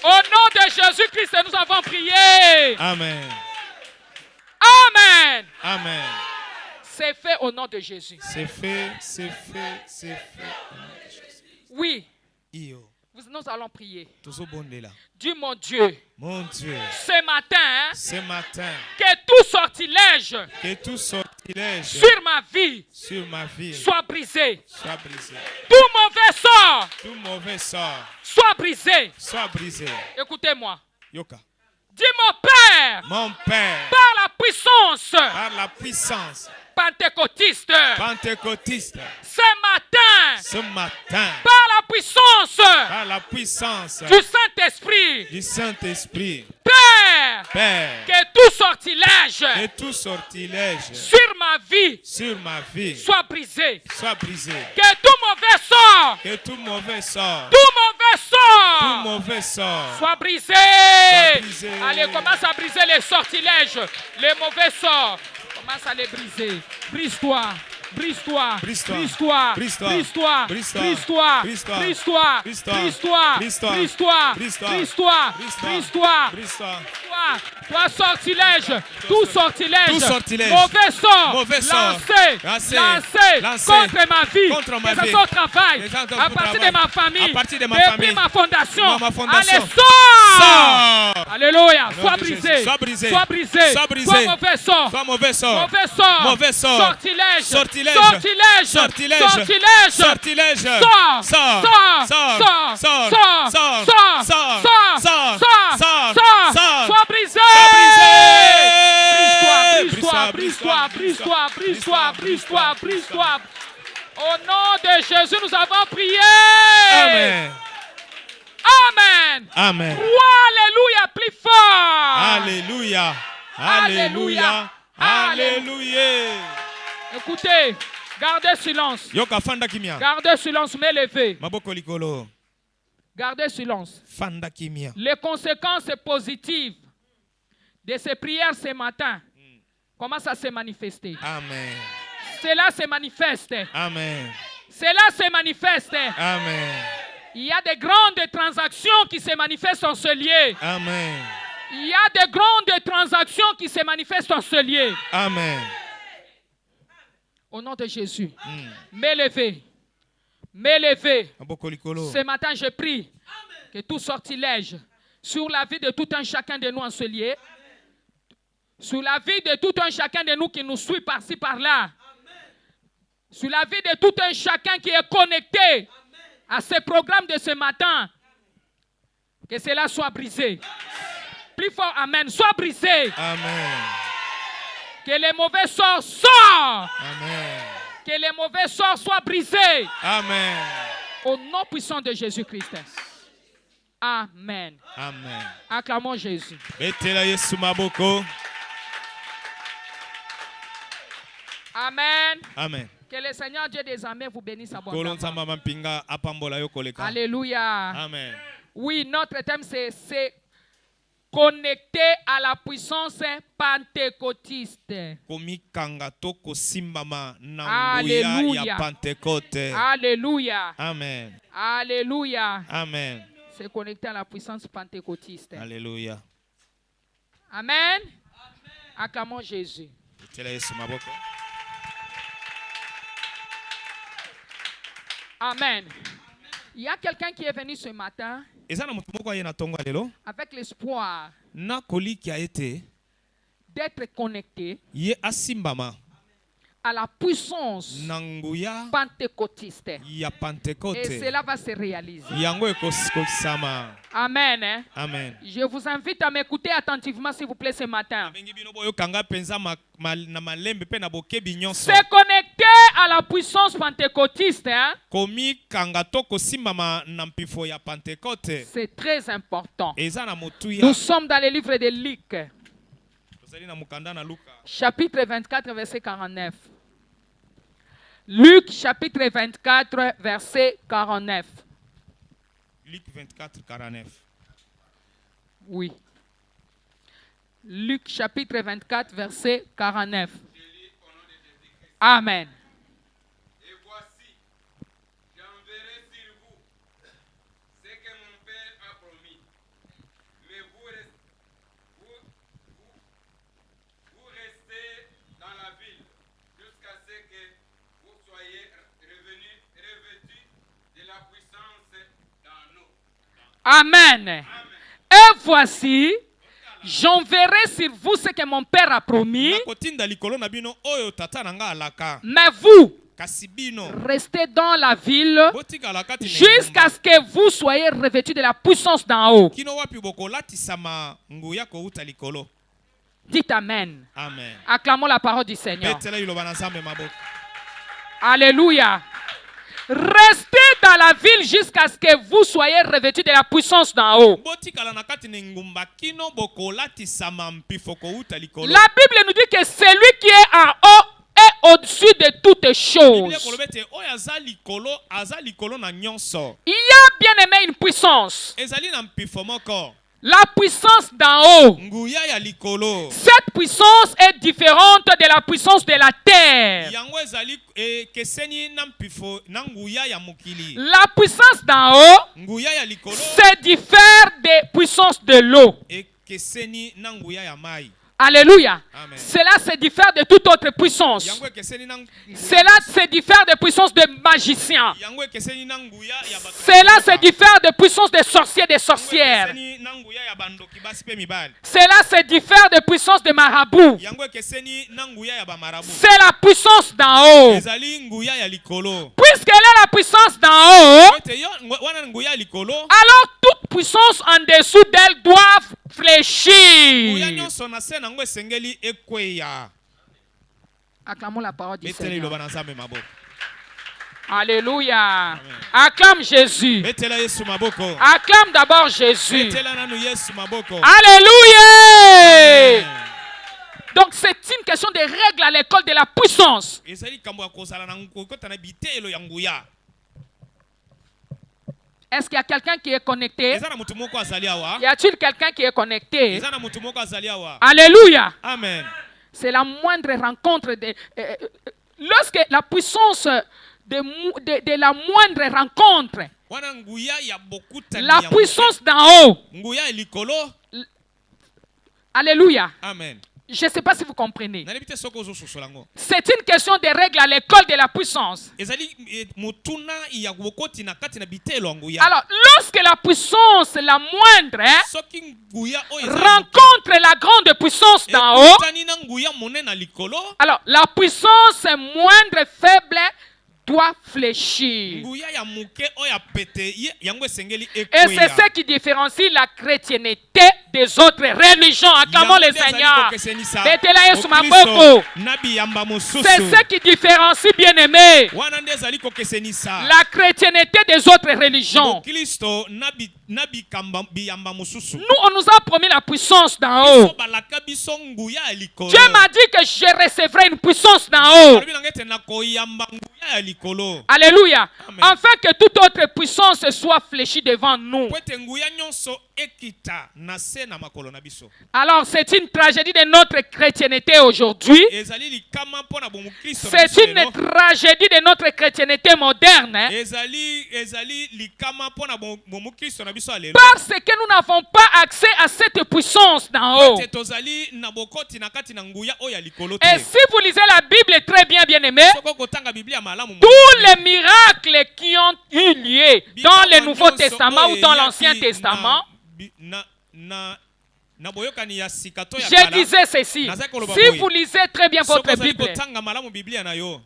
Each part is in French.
Au nom de Jésus-Christ, nous avons prié. Amen. Amen. Amen. C'est fait au nom de Jésus. C'est fait, c'est fait, c'est fait. Oui. Io. Nous allons prier. Tozobondela. Dis mon Dieu. Mon Dieu. Ce matin. Ce matin. Que tout sortilège. Que tout sortilège. Sur ma vie. Sur ma vie. Soit brisé. Soit brisé. Tout mauvais sort. Tout mauvais sort. Soit brisé. Soit brisé. Écoutez-moi. Yoka. Dis mon Père. Mon Père. Par la puissance. Par la puissance. Pentecôtiste. Pentecôtiste. Ce matin. Ce matin. Par la puissance. Par la puissance. Du Saint-Esprit. Du Saint-Esprit. Père. Père. Que tout sortilège. Que tout sortilège. Sur ma vie. Sur ma vie. Soit brisé. Soit brisé. Que tout mauvais sort. Que tout mauvais sort. Tout mauvais sort. Tout mauvais sort. Soit brisé. Soit brisé. Allez, commence à briser les sortilèges. Les mauvais sorts. Commence à les briser. Brise-toi. Brise-toi. Brise-toi. Brise-toi. Brise-toi. Brise-toi. Brise-toi. Brise-toi. Brise-toi. Brise-toi. Brise-toi. Brise-toi. Brise-toi. Brise-toi. Brise-toi. Brise-toi. Brise-toi. Toi sortilège, tout sortilège, mauvais sort, lancé contre ma vie, que ce soit au travail, à partir de ma famille, depuis ma fondation, allez, sort! Alléluia, sois brisé, sois mauvais sort, sortilège, sois brisé. Brise-toi. Au nom de Jésus, nous avons prié. Amen. Amen. Amen. Alléluia, plus fort. Alléluia. Alléluia. Alléluia. Écoutez, gardez silence. Yoka fanda kimia. Gardez silence, mais levez. Maboko likolo. Gardez silence. Fanda kimia. Les conséquences positives de ces prières ce matin commencent à se manifester. Amen. Cela se manifeste. Amen. Cela se manifeste. Amen. Il y a de grandes transactions qui se manifestent en ce lieu. Amen. Il y a de grandes transactions qui se manifestent en ce lieu. Amen. Au nom de Jésus. M'élever. Ce matin, je prie que tout sortilège sur la vie de tout un chacun de nous en ce lieu, sur la vie de tout un chacun de nous qui nous suit par-ci, par-là, sur la vie de tout un chacun qui est connecté à ce programme de ce matin, que cela soit brisé. Plus fort, amen. Soit brisé. Amen. Que les mauvais sorts sortent. Amen. Que les mauvais sorts soient brisés. Amen. Au nom puissant de Jésus-Christ. Amen. Amen. Acclamons Jésus. Betela Yesu maboko. Amen. Amen. Que le Seigneur Dieu des armées vous bénisse abondamment. Alléluia. Amen. Oui, notre thème c'est connecté à la puissance pentecôtiste. Alléluia. Alléluia. Amen. Alléluia. Amen. C'est connecté à la puissance pentecôtiste. Alléluia. Amen. Acclamons Jésus. Amen. Il y a quelqu'un qui est venu ce matin avec l'espoir d'être connecté à la puissance pentecôtiste. Et cela va se réaliser. Amen. Hein? Amen. Je vous invite à m'écouter attentivement, s'il vous plaît, ce matin. Se connecter à la puissance pentecôtiste, hein? C'est très important. Nous sommes dans le livre de Luc, chapitre 24, verset 49. Luc, chapitre 24, verset 49. Luc 24, 49. Oui. Luc, chapitre 24, verset 49. Amen. Et voici, j'enverrai sur vous ce que mon Père a promis. Amen. Et voici, j'enverrai sur vous ce que mon Père a promis. nakotinda likolo na bino oyo tata na nga alaka. Mais vous, Kasi bino restez dans la ville botikala kati na jusqu'à engumba. ce que vous soyez revêtus de la puissance d'en haut. Kino wapi bokolatisama nguya kouta likolo. Dites Amen. Amen. Acclamons la parole du Seigneur. Betela iloba na Nzambe maboko. Alléluia. Restez dans la ville jusqu'à ce que vous soyez revêtus de la puissance d'en haut. Botikala na kati na engumba kino bokolatisama mpifo kouta likolo. La Bible nous dit que celui qui est en haut est au-dessus de toutes Biblia choses. kolobete oyo aza likolo na nyonso. Il y a bien aimé une puissance. Ezali na mpifo moko. La puissance d'en haut. Nguya ya likolo. Cette puissance est différente de la puissance de la terre. Yango ezali keseni na mpifo na nguya ya mokili. La puissance d'en haut Nguya ya likolo se diffère des puissances de l'eau. ekeseni na nguya ya mai. Alléluia. Amen. Cela se diffère de toute autre puissance. Yango ekeseni na Cela se diffère des puissances de magiciens. yango ekeseni na nguya ya bato. Cela se diffère des puissances des sorciers, des sorcières. Ekeseni na nguya ya bandoki basi pe mibali. Cela se diffère des puissances des marabouts. Yango ekeseni na nguya ya bamarabu. C'est la puissance d'en haut. Ezali nguya ya likolo. Puisqu'elle est la puissance d'en haut, Ete yo wana nguya ya likolo. alors toute puissance en dessous d'elle doit Nguya fléchir. nyonso na se nango esengeli ekweya. Acclamons la parole du Betela Seigneur. iloba na Nzambe maboko. Alléluia. Acclame Jésus. Betela Yesu maboko. Acclame d'abord Jésus. Betela nanu Yesu maboko. Alléluia. Amen. Donc c'est une question de règles à l'école de la puissance. Ezali kambo ya kozala na nkokota na bitelo ya nguya. Est-ce qu'il y a quelqu'un qui est connecté? Eza na mutu moko azali awa. Y a-t-il quelqu'un qui est connecté? Eza na mutu moko azali awa. Alléluia. Amen. C'est la moindre rencontre lorsque la puissance de la moindre rencontre, Wana nguya ya bokuta la puissance d'en haut. nguya ya likolo. Alléluia. Amen. Je ne sais pas si vous comprenez. Nalibite soko zo sosolango. C'est une question de règles à l'école de la puissance. Ezali mutuna ya bokoti na kati na bitelo nguya. Alors, lorsque la puissance la moindre Soki nguya oyo rencontre la grande puissance d'en haut, tani na nguya monene na likolo. alors la puissance moindre faible doit fléchir. Nguya ya muke oya pete yango esengeli Et c'est ekweya. ce qui différencie la chrétienté des autres religions. Acclamons le Seigneur. Betela Yesu maboko. C'est ce qui différencie, bien-aimé, la chrétienté des autres religions. Nous, on nous a promis la puissance d'en haut. Dieu m'a dit que je recevrai une puissance d'en haut. Alléluia. Amen. Afin que toute autre puissance soit fléchie devant nous. Alors c'est une tragédie de notre chrétienté aujourd'hui. C'est une tragédie de notre chrétienté moderne. Parce que nous n'avons pas accès à cette puissance d'en haut. Et si vous lisez la Bible très bien, bien aimé, tous les miracles qui ont eu lieu dans le Nouveau Testament ou dans l'Ancien Testament, je disais ceci. Si vous lisez très bien votre Bible,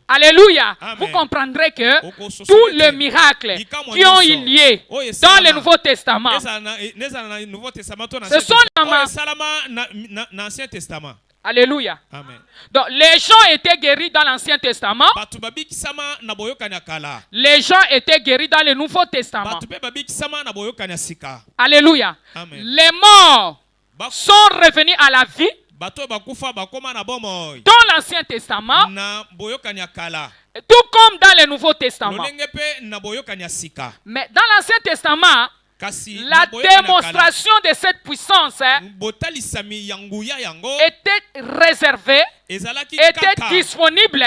alléluia, vous comprendrez que tous les miracles qui ont eu lieu dans le Nouveau Testament, ce sont l'Ancien Testament. Alléluia. Amen. Donc les gens étaient guéris dans l'Ancien Testament. Les gens étaient guéris dans le Nouveau Testament. Alléluia. Amen. Les morts sont revenus à la vie dans l'Ancien Testament, tout comme dans le Nouveau Testament. Mais dans l'Ancien Testament, la démonstration de cette puissance était réservée, était disponible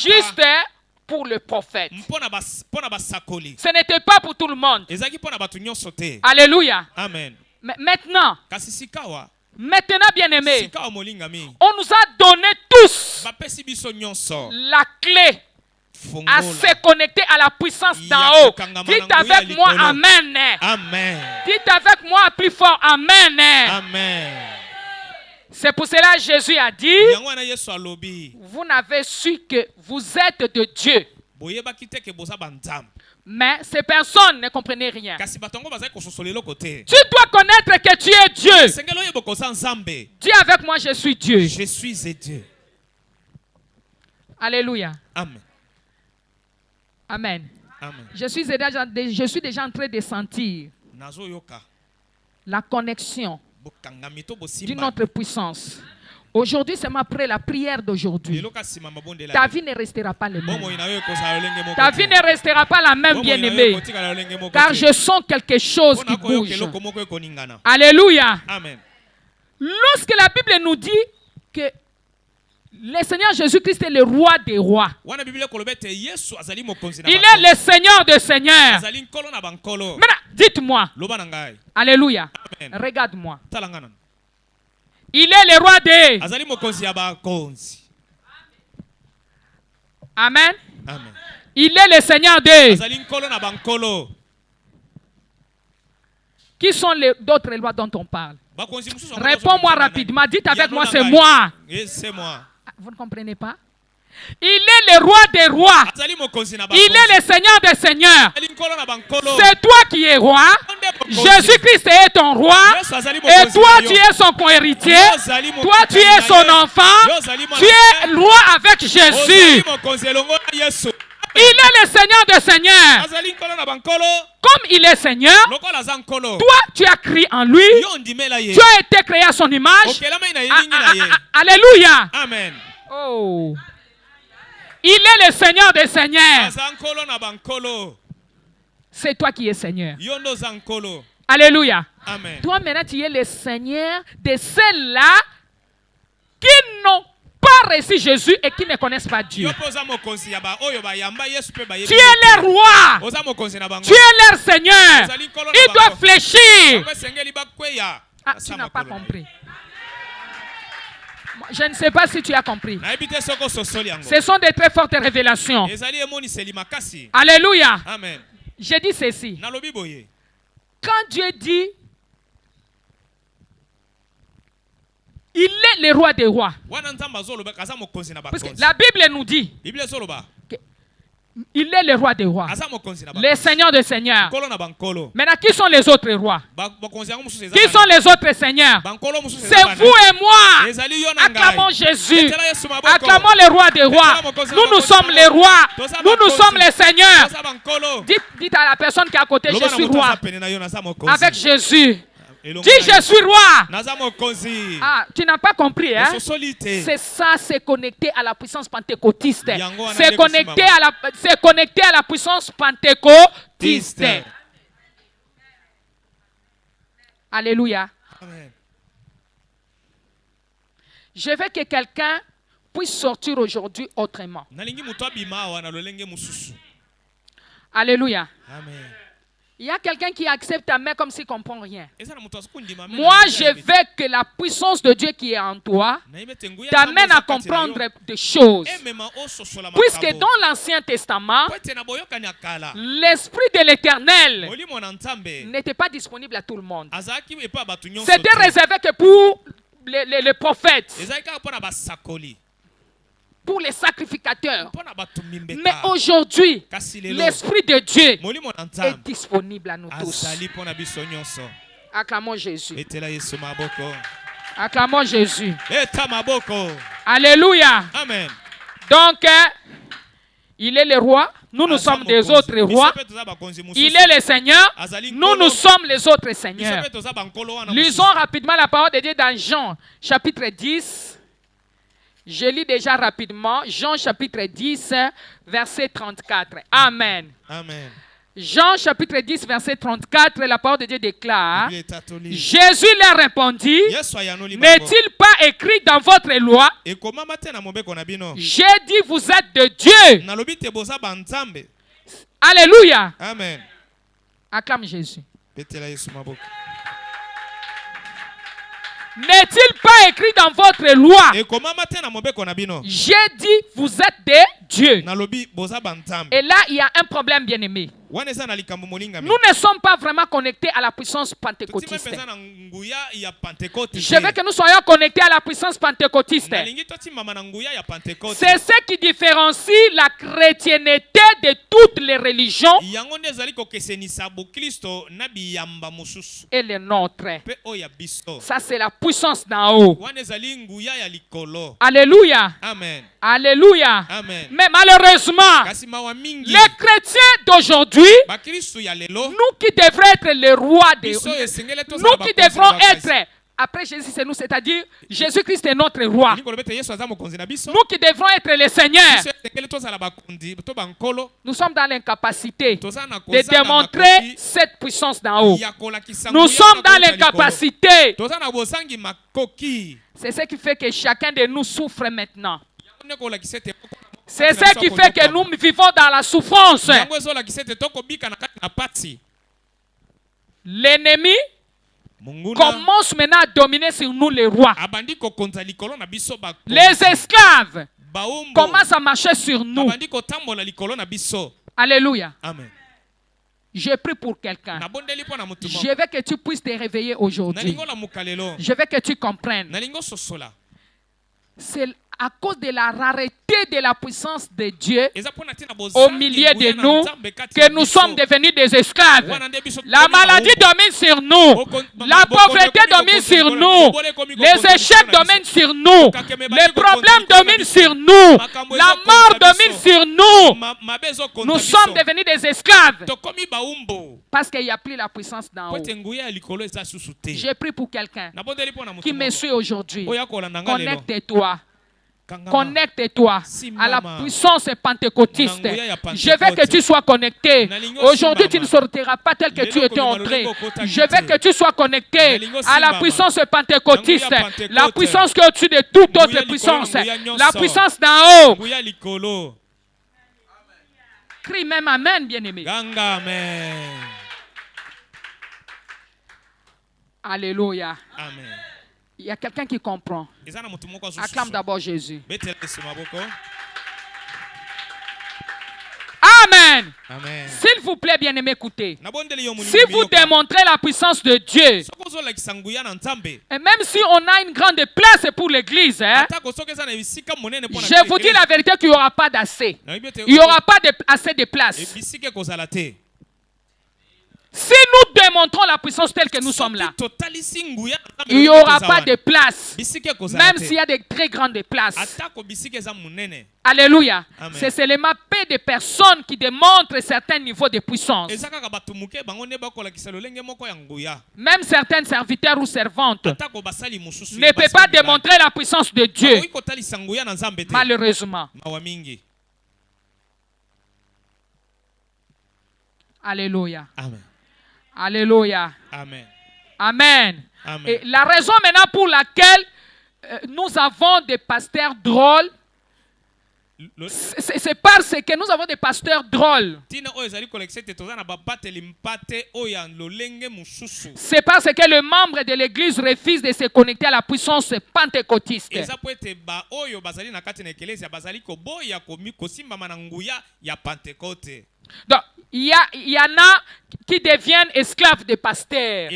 juste pour le prophète. Ce n'était pas pour tout le monde. Alléluia. Amen. Maintenant, bien aimé, on nous a donné tous la clé à se connecter à la puissance d'en haut. Dites avec moi Amen. Amen. Dites avec moi plus fort Amen. Amen. C'est pour cela que Jésus a dit, Yango wana Yesu alobi. vous n'avez su que vous êtes de Dieu. Boyebaki te ke boza banzambe. Mais ces personnes ne comprenaient rien. Kasi batongo bazali kososolelo kote. Tu dois connaître que tu es Dieu. Sengelo yebo kosa nzambe. Dis avec moi, je suis Dieu. Je suis Dieu. Alléluia. Amen. Amen. Amen. Je suis déjà en train de sentir Nazo yoka. la connexion Bokangami to bosimba. d'une autre puissance. Aujourd'hui, c'est après la prière d'aujourd'hui. Yeloka sima mabonde la. Ta vie ne restera pas la même. Bomo ina yo kosa lolenge moko. Ta vie ne restera pas la même, bien-aimé. Car je sens quelque chose qui bouge. Alléluia. Amen. Lorsque la Bible nous dit que le Seigneur Jésus-Christ est le roi des rois. Il est le Seigneur des seigneurs. Maintenant, dites-moi. Alléluia. Amen. Regarde-moi. Il est le roi des. Amen. Amen. Il est le Seigneur des. Qui sont les d'autres lois dont on parle? Réponds-moi rapidement. Dites avec moi, c'est moi. C'est moi. Vous ne comprenez pas? Il est le roi des rois. Il est le Seigneur des seigneurs. C'est toi qui es roi. Jésus-Christ est ton roi. Et toi, tu es son co-héritier. Toi, tu es son enfant. Tu es roi avec Jésus. Il est le Seigneur des seigneurs. Comme il est Seigneur, toi, tu as créé en lui. Tu as été créé à son image. Alléluia. Amen. Oh. Il est le Seigneur des seigneurs. C'est toi qui es Seigneur. Alléluia. Amen. Toi maintenant tu es le Seigneur de ceux-là qui n'ont pas reçu Jésus et qui ne connaissent pas Dieu. Tu es leur roi. Tu es leur Seigneur. Ils doivent fléchir. Ah, tu n'as pas compris. Je ne sais pas si tu as compris. Ce sont des très fortes révélations. Alléluia. Amen. Je dis ceci. Quand Dieu dit, il est le roi des rois. Parce que la Bible nous dit qu'il est le roi des rois. Le Seigneur des seigneurs. Maintenant, qui sont les autres rois? Qui sont les autres seigneurs? C'est vous et moi. Acclamons Jésus. Acclamons le roi des rois. Nous sommes les rois. Nous sommes les seigneurs. Dites à la personne qui est à côté, je suis roi. Avec Jésus. Dis, je suis roi. Ah, tu n'as pas compris, hein? C'est ça, c'est connecté à la puissance pentecôtiste. C'est connecté à la puissance pentecôtiste. Alléluia. Amen. Je veux que quelqu'un puisse sortir aujourd'hui autrement. Alléluia. Amen. Il y a quelqu'un qui accepte ta main comme s'il ne comprend rien. Moi, je veux que la puissance de Dieu qui est en toi t'amène à comprendre des choses. Puisque dans l'Ancien Testament, l'Esprit de l'Éternel n'était pas disponible à tout le monde. C'était réservé que pour les prophètes, pour les sacrificateurs. Mais aujourd'hui, l'Esprit de Dieu est disponible à nous tous. Acclamons Jésus. Acclamons Jésus. Alléluia. Amen. Donc, il est le roi. Nous sommes des autres rois. Il est le Seigneur. Nous sommes les autres seigneurs. Lisons rapidement la parole de Dieu dans Jean, chapitre 10. Je lis déjà rapidement. Jean chapitre 10, verset 34. Amen. Amen. Jean chapitre 10, verset 34, la parole de Dieu déclare, Jésus leur répondit, n'est-il pas écrit dans votre loi? J'ai dit, vous êtes de Dieu. Alléluia. Amen. Acclame Jésus. N'est-il pas écrit dans votre loi? ekomama te na mobeko na bino J'ai dit, vous êtes des dieux. nalobi boza banzambe Et là, il y a un problème, bien-aimé. wana eza na likambo molingami Nous ne sommes pas vraiment connectés à la puissance totima pentecôtiste. mpenza na nguya ya pentecote Je veux que nous soyons connectés à la puissance pentecôtiste. nalingi totimama na nguya ya pentecote C'est ce qui différencie la chrétienté de toutes les religions yango nde ezali kokesenisa bokristo na biyamba mosusu et les nôtres. mpe oyo ya biso Ça, c'est la puissance d'en haut. wana ezali nguya ya likolo Alléluia. amen Alléluia. amen Mais malheureusement, kasi mawa mingi les chrétiens d'aujourd'hui, bakristu ya lelo nous qui devrions être les rois des... biso esengeli Nous qui devrons être... Après Jésus, c'est nous, c'est-à-dire Jésus-Christ est notre roi. Nous qui devrons être les seigneurs. Nous sommes dans l'incapacité de démontrer cette puissance d'en haut. Nous sommes dans l'incapacité. C'est ce qui fait que chacun de nous souffre maintenant. C'est ce qui fait que nous vivons dans la souffrance. L'ennemi commence maintenant à dominer sur nous les rois. Les esclaves commencent à marcher sur nous. Alléluia. Amen. Je prie pour quelqu'un. Je veux que tu puisses te réveiller aujourd'hui. Je veux que tu comprennes. C'est à cause de la rareté de la puissance de Dieu au milieu de nous que nous sommes devenus des esclaves. La maladie domine sur nous. La pauvreté domine sur nous. Les échecs dominent sur nous. Les problèmes dominent sur nous. La mort domine sur nous. Nous sommes devenus des esclaves parce qu'il n'y a plus la puissance d'en haut. J'ai prié pour quelqu'un qui me suit aujourd'hui. Connecte-toi. Connecte-toi à la puissance pentecôtiste. Je veux que tu sois connecté. Aujourd'hui, tu ne sortiras pas tel que tu étais entré. Je veux que tu sois connecté à la puissance pentecôtiste. La puissance qui est au-dessus de toute autre puissance. La puissance d'en haut. Crie même Amen, bien-aimé. Alléluia. Amen. Il y a quelqu'un qui comprend. Acclame d'abord Jésus. Amen. Amen. S'il vous plaît, bien-aimé, écoutez. Si vous démontrez la puissance de Dieu, et même si on a une grande place pour l'église, je vous dis la vérité qu'il n'y aura pas d'assez. Il n'y aura pas assez de place. Si nous démontrons la puissance telle que nous sommes là, il n'y aura pas de place. Même s'il y a de très grandes places. Alléluia. C'est seulement peu de personnes qui démontrent certains niveaux de puissance. Même certains serviteurs ou servantes ne peuvent pas démontrer la puissance de Dieu. Malheureusement. Alléluia. Amen. Alléluia. Amen. Amen. Amen. Et la raison maintenant pour laquelle nous avons des pasteurs drôles, c'est parce que nous avons des pasteurs drôles. C'est parce que le membre de l'église refuse de se connecter à la puissance pentecôtiste. Donc, il y en a qui deviennent esclaves des pasteurs.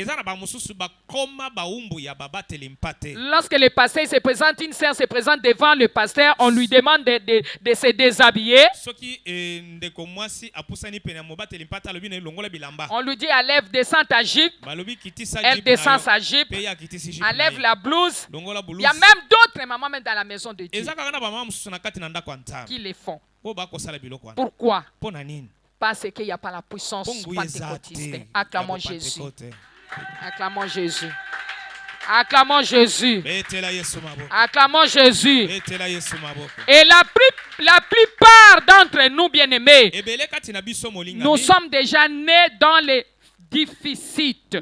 Lorsque le pasteur se présente, une sœur se présente devant le pasteur, on lui demande de se déshabiller. On lui dit, enlève, descends ta jupe. Elle descend sa jupe. Enlève la blouse. Il y a même d'autres mamans même dans la maison de Dieu qui le font. Pourquoi? Parce qu'il n'y a pas la puissance pentecôtiste. Acclamons Jésus. Acclamons Jésus. Acclamons Jésus. Acclamons Jésus. Et la plupart d'entre nous, bien-aimés, nous sommes déjà nés dans les déficits.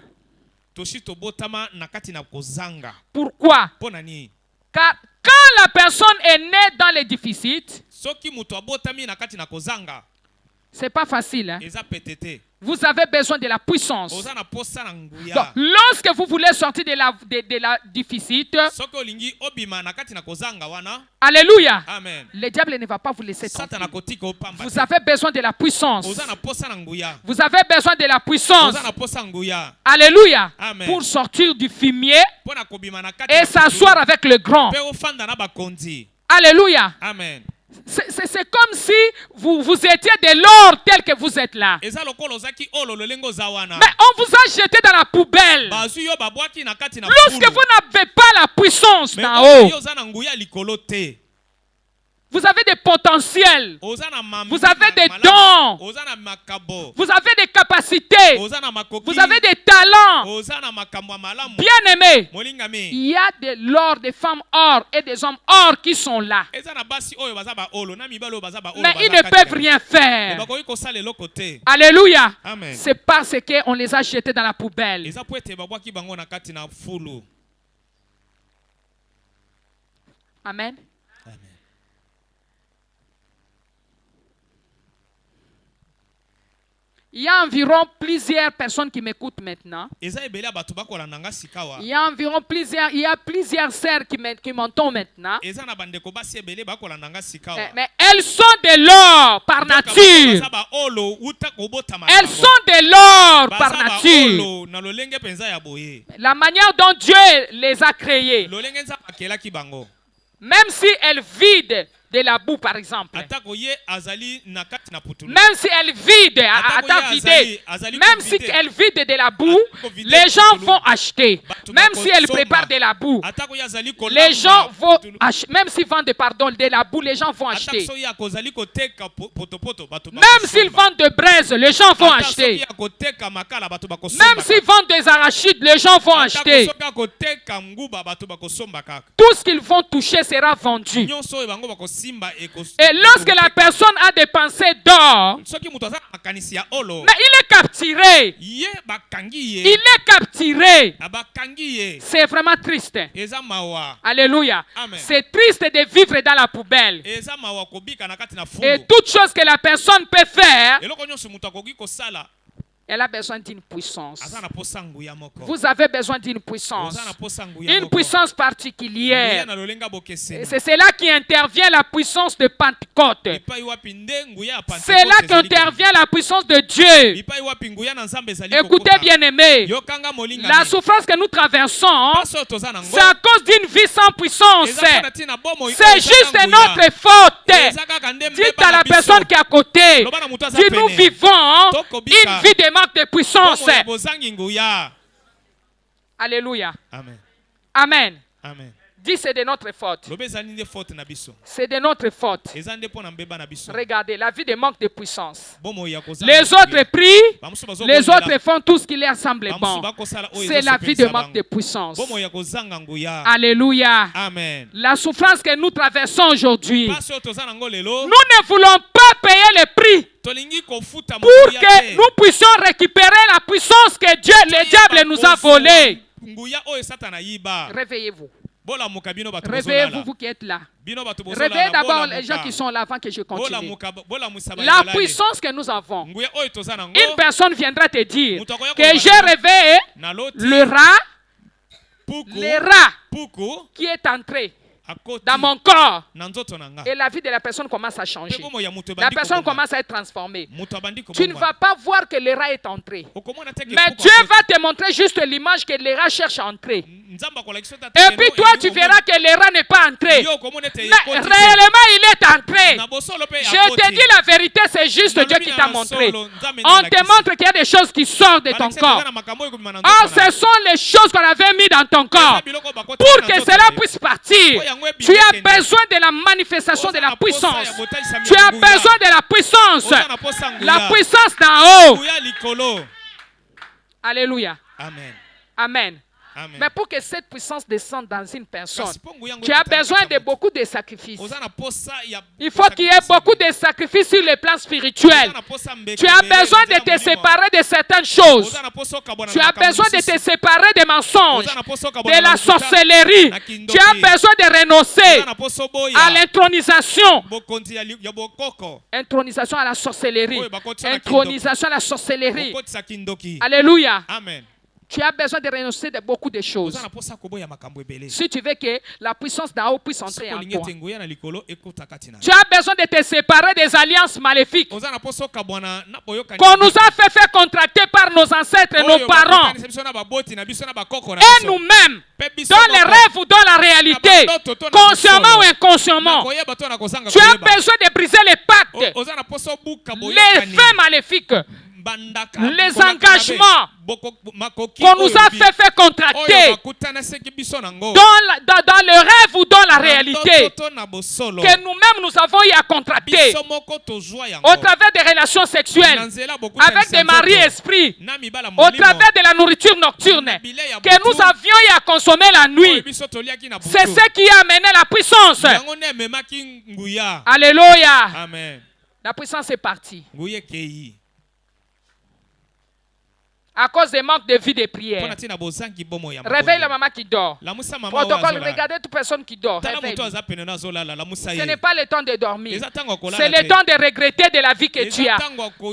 Pourquoi? Car quand la personne est née dans les déficits, c'est pas facile. Hein? Vous avez besoin de la puissance. oza na posa na nguya. Donc, lorsque vous voulez sortir de la déficit, Soki olingi obima na kati na kozanga wana. alléluia, Amen. le diable ne va pas vous laisser Satan tranquille. akotika opamba. Vous avez besoin de la puissance. Oza na posa na nguya. Vous avez besoin de la puissance. Oza na posa nguya. Alléluia. Amen. Pour sortir du fumier Pona kobima na kati. et s'asseoir avec le grand. Pe ofanda na bakonzi. Alléluia. Amen. C'est comme si vous étiez de l'or tel que vous êtes là. Eza lokolo zaki olo lolengo za wana. Mais on vous a jeté dans la poubelle. Bazwi yo babwaki na kati na Lorsque fulu. vous n'avez pas la puissance Mais d'en haut, yo za na nguya likolo te. vous avez des potentiels, Oza na mambi. vous avez des malamu. dons, Oza na makabo. vous avez des capacités, Oza na makoki. vous avez des talents. Oza na makambo ya malamu. Bien-aimés, Molingami. il y a de l'or, des femmes or et des hommes or qui sont là. Eza na basi oyo baza ba olo na mibalo baza ba olo. Mais ils ne peuvent rien faire. Bakoki kosala eloko te. Alléluia. Amen. C'est parce qu'on les a jetés dans la poubelle. Eza po ete babwaki bango na kati na fulu. Amen. Amen. Il y a environ plusieurs personnes qui m'écoutent maintenant. Eza ebele bato bakolanda nga sikawa. Il y a plusieurs sœurs qui m'entendent maintenant. Eza na bandeko basi ebele bakolanda nga sikawa. Mais elles sont de l'or par nature. Baza ba olo uta kobotama. Elles sont de l'or par Baza ba nature. olo na lolenge penza ya boye. La manière dont Dieu les a créées, Lolenge nza akelaki bango. même si elles vident de la boue par exemple, Atako ye azali na kati na putulu. même si elles vident, même si elles vident de la boue, les gens vont acheter. Même si elles préparent de la boue, Atako ye azali les gens vont kolamba. acheter. Même s'ils vendent pardon, de la boue, les gens vont acheter. Atako ye akozali koteka potopoto bato Même s'ils vendent de braise, les gens vont acheter. akoteka makala bato bakosomba. Même s'ils vendent des arachides, les gens vont acheter. Atako akoteka nguba bato bakosomba kaka. Tout ce qu'ils vont toucher sera vendu. Nyonso oyo bango bakosimba Et lorsque la personne a dépensé d'or, soki muto aza na makanisi ya olo. mais il est capturé. Ye bakangi Il ye. est capturé. Abakangi ye. C'est vraiment triste. Eza mawa. Alléluia. Amen. C'est triste de vivre dans la poubelle. Eza mawa kobika na kati na fulu. Et toute chose que la personne peut faire, Eloko nyonso muto akoki kosala. elle a besoin d'une puissance. Aza na posa nguya moko. Vous avez besoin d'une puissance. Oza na posa nguya Une moko. puissance Nguya particulière. na lolenga bokeseni. Et c'est là qui intervient la puissance de Pentecôte. Epai wapi nde nguya ya Pentecôte C'est là ezali qu'intervient la puissance de Dieu. Epai wapi nguya na Nzambe ezali Écoutez kokota. bien aimé, Yokanga molinga. la souffrance que nous traversons, Paso toza nango. c'est à cause d'une vie sans puissance. Eza mpona tina bomo iko C'est eza juste na nguya. notre faute. Eza kaka nde Dites mbeba à na la biso. personne qui est à côté, Loba na mutu aza dis nous pene. vivons Tokobika. une vie de manque de puissance. Bomo ya bozangi nguya. Alléluia. Amen. Amen. Amen. Dis c'est de notre faute. Loba ezali nde faute na biso. C'est de notre faute. Eza nde mpona mbeba na biso. Regardez, la vie de manque de puissance. Bomo ya kozanga Les nguya. autres prient, Bamusu bazo les kondela. autres font tout ce qui leur semble Bamusu bon. bakosala oyo C'est la vie de ezosepelisa manque de bango. puissance. Bomo ya kozanga nguya. Alléluia. Amen. La souffrance que nous traversons aujourd'hui, Pasi oyo toza nango lelo. nous ne voulons pas payer le prix Tolingi kofuta pour mokuya que te. nous puissions récupérer la puissance que Dieu, le diable, nous a volée. Nguya oyo Satana yiba. Réveillez-vous. Bola muka bino bato Réveillez-vous, bozolala. vous qui êtes là. Bino bato bozolala. Réveillez d'abord Bola les muka. gens qui sont là avant que je Bola continue. muka bola musaba La yalale. puissance que nous avons. Nguya oyo toza nango. Une personne viendra te dire Mutu akoya que koloba j'ai na- réveillé na loti le rat, puku le rat puku qui est entré akoti dans mon corps. na nzoto nanga. Et la vie de la personne commence à changer. Pe bomo ya mutu La ebandi personne kobonga. commence à être transformée. Mutu abandi Tu ne kobonga. vas pas voir que le rat est entré. Okomona te ke Mais puku Dieu akoti. va te montrer juste l'image que le rat cherche à entrer. Nzamba akolakisa ata Et lelo puis toi, tu elingi verras que le rat n'est pas entré. Yo okomona ete Mais ekoti te. réellement, il est entré. Na bosolo pe Je akoti. te dis la vérité, c'est juste Dieu qui t'a montré. On te montre qu'il y a des choses qui sortent de ton corps. Or, ce sont les choses qu'on avait mis dans ton corps. Pour que cela puisse partir, tu as besoin de la manifestation de la puissance. Tu as besoin de la puissance. La puissance d'en haut. Nguya likolo. Alléluia. Amen. Amen. Amen. Mais pour que cette puissance descende dans une personne, Kasi po nguya yango tu as etala besoin kati de ya moto. beaucoup de sacrifices. Oza na posa ya Il faut qu'il y ait beaucoup de sacrifices sur le plan spirituel. Oza na posa mbeke Tu as mbele, besoin nzela de te molimo. séparer de certaines choses. Oza na posa okabwana Tu na as makambo besoin de mosusu. te séparer des mensonges, Oza na posa okabwana de na la lokuta, sorcellerie. na kindoki. Tu as besoin de renoncer Oza na posa oboya. à l'intronisation. Bokonzi ya bokoko. Intronisation à la sorcellerie. Oui, bakotisa na Intronisation à la sorcellerie. Bokotisa kindoki. Alléluia. Amen. Tu as besoin de renoncer de beaucoup de choses. Oza na posa koboya makambo ebele. Si tu veux que la puissance d'en haut puisse entrer en Soki toi. olingi nguya na likolo ekota kati na. Tu as besoin de te séparer des alliances maléfiques Oza na posa okabwana na boyokani. qu'on nous a fait faire contracter par nos ancêtres et nos parents et nous-mêmes, dans les rêves ou dans la réalité, consciemment ou inconsciemment. Tu as besoin de briser les pactes, les faits maléfiques, les engagements qu'on nous a fait faire contracter dans le rêve ou dans la réalité, que nous-mêmes nous avons eu à contracter au travers des relations sexuelles, avec des maris esprits, au travers de la nourriture nocturne que nous avions eu à consommer la nuit. C'est ce qui a amené la puissance. Alléluia. Amen. La puissance est partie. Nguye kei. À cause des manques de vie de prière. Pona tina bozangi bomo ya Réveille la maman qui dort. La musa mama Protocole, regardez toute personne qui dort. Tala Réveille. muto azapene na zolala la musa Ce ye. n'est pas le temps de dormir. Eza tango kolala. C'est le temps de regretter de la vie que tu as.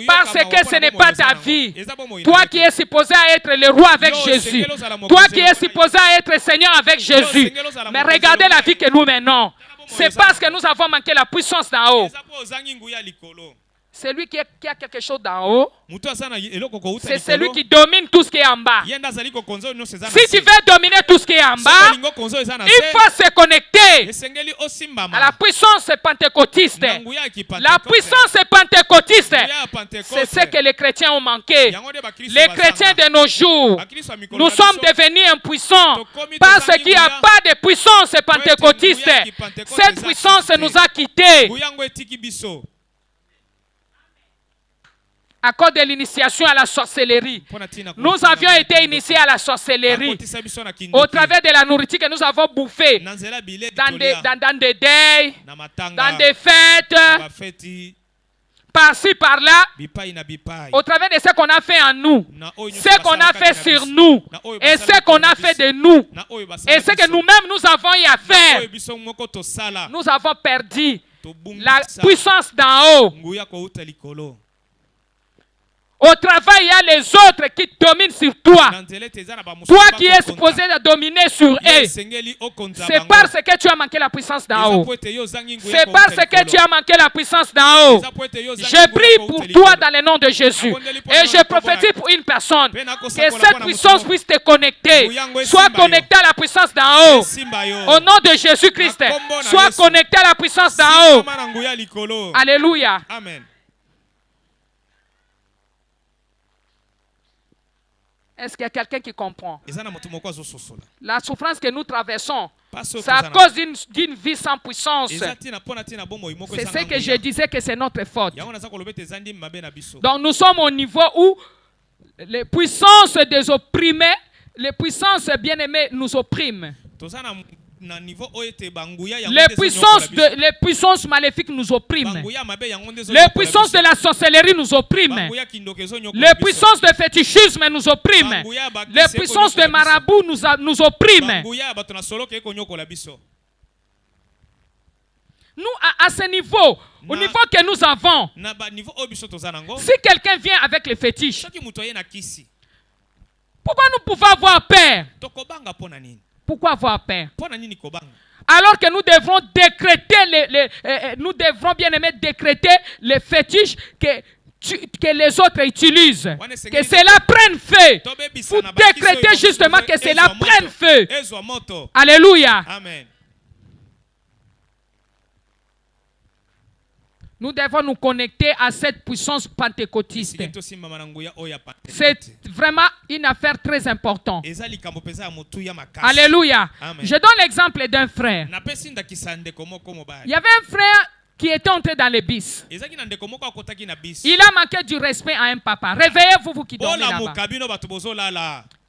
Parce que ce n'est pas ta vie. Toi qui es supposé être le roi avec Jésus. Toi qui es supposé être Seigneur avec Jésus. Mais regardez la vie que nous menons. C'est parce que nous avons manqué la puissance d'en haut. Celui qui a quelque chose d'en haut, c'est celui qui domine tout ce qui est en bas. Si tu veux dominer tout ce qui est en bas, il faut se connecter à la puissance pentecôtiste. La puissance pentecôtiste, c'est ce que les chrétiens ont manqué. Les chrétiens de nos jours, nous sommes devenus impuissants parce qu'il n'y a pas de puissance pentecôtiste. Cette puissance nous a quittés. À cause de l'initiation à la sorcellerie. Nous avions été initiés à la sorcellerie au travers de la nourriture que nous avons bouffée dans des deuils, dans des fêtes, par-ci, par-là, au travers de ce qu'on a fait en nous, ce qu'on a fait sur nous, et ce qu'on a fait de nous, et ce que nous-mêmes nous avons eu à faire. Nous avons perdu la puissance d'en haut. Au travail, il y a les autres qui dominent sur toi. Toi qui es supposé de dominer sur eux. C'est parce que tu as manqué la puissance d'en haut. C'est parce que tu as manqué la puissance d'en haut. Je prie pour toi dans le nom de Jésus. Et je prophétise pour une personne. Que cette puissance puisse te connecter. Sois connecté à la puissance d'en haut. Au nom de Jésus-Christ. Sois connecté à la puissance d'en haut. Alléluia. Amen. Est-ce qu'il y a quelqu'un qui comprend? La souffrance que nous traversons, c'est à cause d'une vie sans puissance. C'est ce que je disais que c'est notre faute. Donc nous sommes au niveau où les puissances des opprimés, les puissances bien-aimées nous oppriment. Les puissances maléfiques nous oppriment. Les puissances de la sorcellerie nous oppriment. Les puissances de fétichisme nous oppriment. Les puissances de marabout nous oppriment. Nous, à ce niveau, au niveau que nous avons, si quelqu'un vient avec les fétiches, pourquoi nous pouvons avoir peur? Pourquoi avoir peur? Alors que nous devrons décréter nous devrons bien aimer décréter les fétiches que les autres utilisent. Que cela prenne feu. Vous décrétez justement que cela prenne feu. Alléluia. Amen. Nous devons nous connecter à cette puissance pentecôtiste. C'est vraiment une affaire très importante. Alléluia. Amen. Je donne l'exemple d'un frère. Il y avait un frère qui était entré dans le bus. Il a manqué du respect à un papa. Réveillez-vous, vous qui dormez là-bas.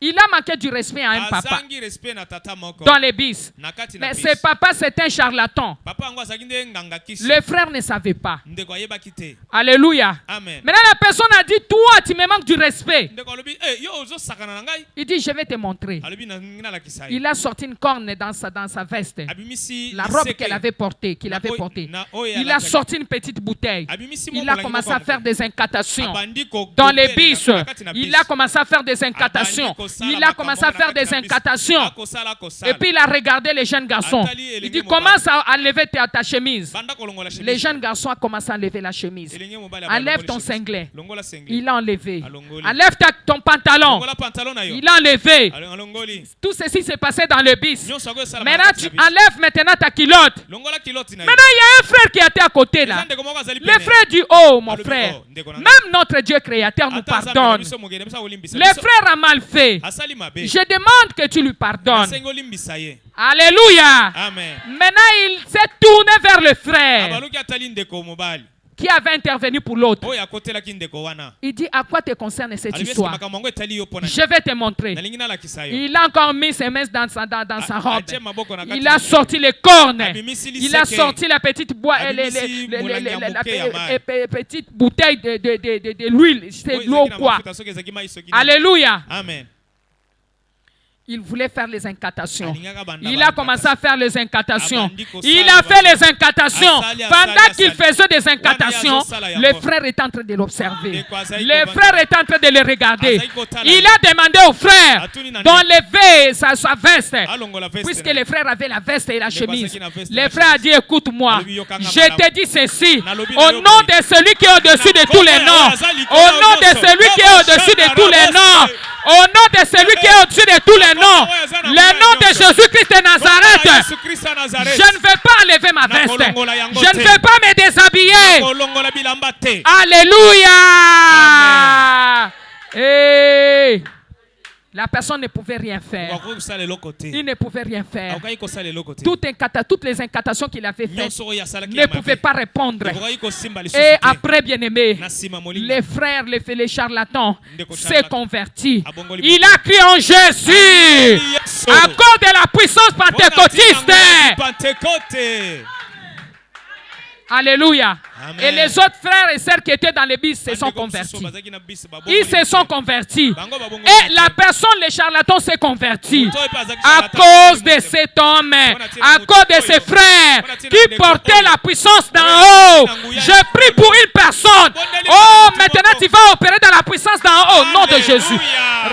Il a manqué du respect à un papa azangi respect na tata moko dans les bis. na kati na Mais bis. ce papa, c'est un charlatan. Papa yango azalaki nde nganga kisi Le frère ne savait pas. ndeko ayebaki te. Alléluia. Amen. Maintenant, la personne a dit, toi, tu me manques du respect. ndeko alobi yo ozosakana na ngai. Il dit, je vais te montrer. Alobi na ngi nalakisa ye. Il a sorti une corne dans sa veste. Abimisi La robe liseke. qu'elle avait portée, qu'il Na avait oyo- portée. na oyo Il a alakaki. sorti une petite bouteille. Abimisi Il moko a langi commencé moko à faire des incantations. Abandi ko- Dans les kopela bis, na kati na il bis. a commencé à faire des incantations. Abandi kosala Il a commencé à makambo na faire kati des na bis. incantations. Akosala, kosala. Et puis il a regardé les jeunes garçons. Atali Il elenge dit, mobali. commence à lever ta chemise. Banda kolongola chemise. Les jeunes garçons ont commencé à lever la chemise. Elenge mobali Enlève abalongoli ton chemise. cinglet. Longola singlet. Il a enlevé. Alongoli. Enlève ton pantalon. Longola pantalon na yo. Il a enlevé. Alongoli. Tout ceci s'est passé dans le bis. Nyonso akosala Maintenant, makati tu na bis. enlèves maintenant ta culotte. Longola kiloti na yo. Maintenant, il y a un frère qui était à côté là. Eza ndeko moko azali Le pene. frère dit, oh mon Alobi, frère, oh, ndeko na ngai. même notre Dieu créateur nous Ata Nzambe na pardonne. biso mogende, biso akolimbisa Le biso. frère a mal fait. Asali mabe. Je demande que tu lui pardonnes. Asengi olimbisa ye. Alléluia. Amen. Maintenant, il s'est tourné vers le frère Abaluki atali ndeko mobali. qui avait intervenu pour l'autre. Oyo akotelaki ndeko wana. Il dit, à quoi te concerne cette Alobi, histoire? makambo yango etali yo mpona. Je vais te montrer. Nalingi nalakisa yo. Il a encore mis ses mains dans sa robe. Atie maboko na kati Il na a biso. sorti les cornes. Abimisi Il a liseke. sorti la petite Abimisi molangi ya moke ya mai. petite bouteille de l'huile. C'est Oyo l'eau ezalaki na quoi. mafuta, soki ezalaki mai, soki nini. Alléluia. Amen. Il voulait faire les incantations. Alingaka banda Il ba a commencé à faire les incantations. Abandi kosala Il a fait ba- les incantations. Asali, Pendant asali, qu'il asali. faisait des incantations, Wana yazosala le yango. frère est en train de l'observer. Ndeko azali Le kobanda. frère est en train de le regarder. Azali kotala Il ye. a demandé au frère Atuni na d'enlever sa veste. Alongola veste Puisque na le frère avait la veste et la chemise. azaki na veste Le na frère a chemise. dit, écoute-moi, Alobi, yokanga je malamu. te dis ceci, Nalobi na au yo nom boye. de celui qui est au-dessus de tous les noms, au nom de celui qui est au-dessus de tous les noms, au nom de celui qui est au-dessus de tous les noms, le nom de Jésus-Christ de Nazareth, Yesu Kristo ya Nazareth. je ne vais pas enlever ma veste, Nakolongola yango je te. ne vais pas me déshabiller. Nakolongola bilamba te. Alléluia. Hey. La personne ne pouvait rien faire. Okoki kosala eloko te. Il ne pouvait rien faire. Okoki kosala eloko te. Toutes les incantations qu'il avait faites Nyonso oyo asalaki ne ya pouvaient mabe. pas répondre. Okoki kosimba lisusu Et te. après, bien-aimé, Na nsima molinga. les frères, les charlatans Ndeko s'est charlatan. converti. Abongoli Il boko. a crié en Jésus Yesu. à cause de la puissance Wana pentecôtiste. tina Pentecôte. Alléluia. Amen. Et les autres frères et sœurs qui étaient dans les bus se sont Bandeko mosusu convertis. bazalaki na bisi babongoli Ils se sont moke. convertis. Bango babongoli Et moke. la personne, les charlatans, s'est converti Moto oyo pe azalaki à charlatan, cause babongoli de moke. cet homme, à cause de ses frères qui Ndeko portaient oyo. la puissance d'en haut. Je prie pour une personne. Oh, maintenant tu vas opérer dans la puissance d'en haut au nom de Jésus.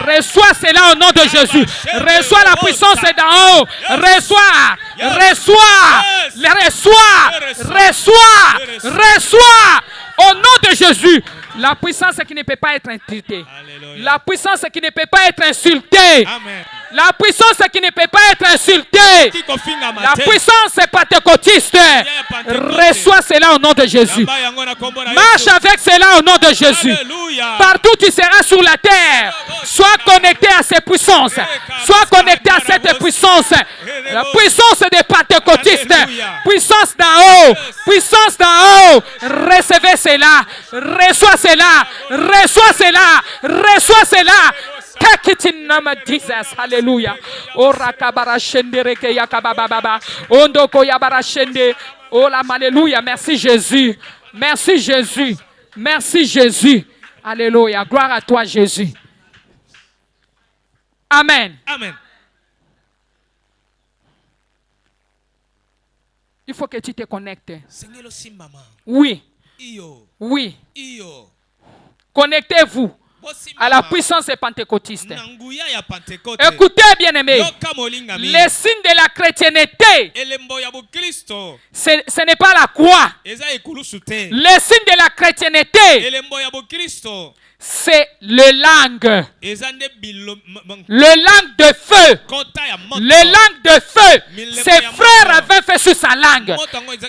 Reçois cela au nom de Jésus. Reçois la puissance d'en haut. Reçois, reçois au nom de Jésus. La puissance qui ne peut pas être insultée. Alléluia. La puissance qui ne peut pas être insultée. Amen. La puissance qui ne peut pas être insultée. Ki kofingama La te. puissance pentecôtiste. Reçois cela au nom de Jésus. Yamba yango na kombo na Marche Yesu. avec cela au nom de Jésus. Alléluia. Partout tu seras sur la terre. Sois connecté à ces puissances. Sois connecté à cette puissance. La puissance des pentecôtistes. Puissance d'en haut. Puissance d'en haut. Recevez cela. Reçois cela. Reçois cela. Reçois cela. Take it in the name of Jesus. Hallelujah. Oh, rakabara shendere ke yakabababa. Ondoko yabara shende. Oh, la alléluia. Merci Jésus. Merci Jésus. Merci Jésus. Alléluia. Gloire à toi Jésus. Amen. Amen. Il faut que tu te connectes. Sengelo simbama. Oui. Iyo. Oui. Iyo. Connectez-vous Bosimama. à la puissance pentecôtiste. Na nguya ya Pentecôte. Écoutez, bien-aimés. Yoka molingami. Les signes de la chrétienté, Elembo ya Bokristo. ce n'est pas la croix. Eza ekulusu te. Les signes de la chrétienté, Elembo ya Bokristo. c'est le langue. Eza nde Le langue de feu. kota ya moto. Le langue de feu. Ses frères avaient fait sur sa langue. Moto yango eza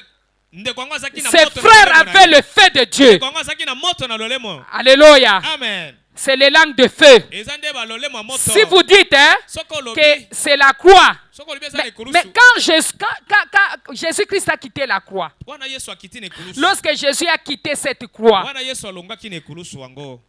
ndeko yango azaki na Ses moto na frères lolemo na avaient ye. le feu de Dieu. Ndeko yango azaki na moto na lolemo. Alléluia. Amen. C'est les langues de feu. Eza nde ba lolemo ya moto. Si vous dites Soko que lobi. c'est la croix, Soko lobi eza mais ekulusu. quand Jésus-Christ a quitté la croix, Wana Yesu akiti na ekulusu. lorsque Jésus a quitté cette croix, Wana Yesu alongaki na ekulusu wango.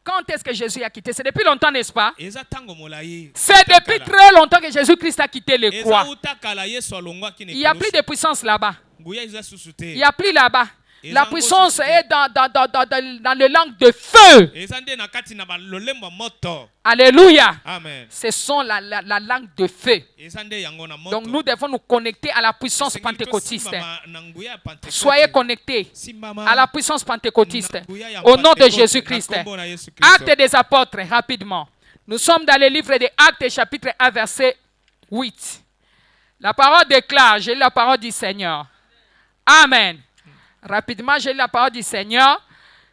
Quand est-ce que Jésus a quitté? C'est depuis longtemps, n'est-ce pas? eza tango molayi C'est depuis très longtemps que Jésus-Christ a quitté les croix. eza utakala Yesu alongwaki na Il n'y a plus de puissance là-bas. nguya eza susu te Il n'y a plus là-bas. Et La zango puissance susu te. est dans le langue de feu. eza nde na kati na balolembo moto. Alléluia. Amen. Ce sont la langue de feu. eza nde yango na moto. Donc nous devons nous connecter à la puissance Esengeli pentecôtiste. tosimbama na nguya ya Pentecôte. Soyez connectés Simbama à la puissance pentecôtiste. na nguya ya Au nom de Pentecôte, Jésus-Christ. na kombo na Yesu Kristo. Actes des apôtres, rapidement. Nous sommes dans le livre des Actes, chapitre 1, verset 8. La parole déclare, j'ai lu la parole du Seigneur. Amen. Rapidement, j'ai lu la parole du Seigneur.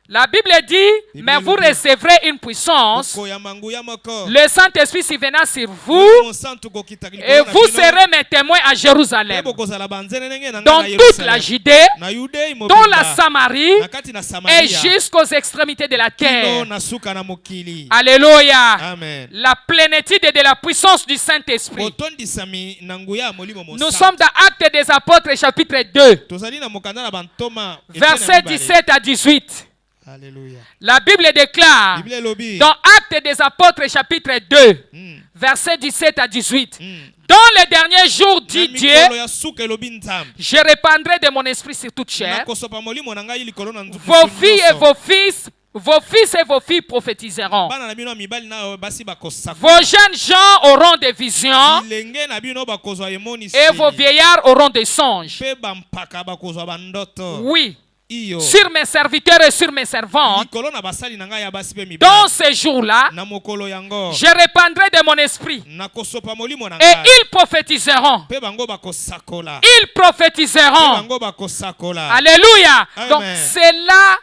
La Bible dit, mais vous recevrez une puissance. Koya manguya moko. Le Saint-Esprit s'y sur vous Mon sang tukokita likolo et na vous bino. serez mes témoins à Jérusalem, Ebo kozala banzene ndenge na dans nga na toute la Yerusalem. Judée, Na Yudea dans mobimba. la Samarie Na kati na et Samaria. jusqu'aux extrémités de la Kino terre. na suka na mokili. Alléluia. Amen. La plénitude de la puissance du Saint-Esprit. Kotondisami na nguya ya molimo Nous mosantu. sommes dans Actes des Apôtres, chapitre 2, Tozali na mokanda na bantoma. versets 17 à 18. Alléluia. La Bible déclare, Bible lobi. dans Actes des Apôtres, chapitre 2, Mm. versets 17 à 18. Mm. Dans les derniers jours, dit Na Dieu, mikolo ya suka elobi nzambe. je répandrai de mon esprit sur toute chair. Nakosopa molimo na ngai likolo na nzuku. Vos filles et vos fils et vos filles prophétiseront. Bana na bino ya mibali na basi bakosaka. Vos jeunes gens auront des visions Bilenge na bino bakozwa emonisi. et vos vieillards auront des songes. Pe bampaka bakozwa bandoto. Oui, Iyo. sur mes serviteurs et sur mes servantes, Likolo na basali na ngai ya basi pe mibali. dans ces jours-là, Na mokolo yango. je répandrai de mon esprit Nakosopa molimo na et ngai. ils prophétiseront. Pe bango bakosakola. Ils prophétiseront. Bango bakosakola. Alléluia. Amen. Donc cela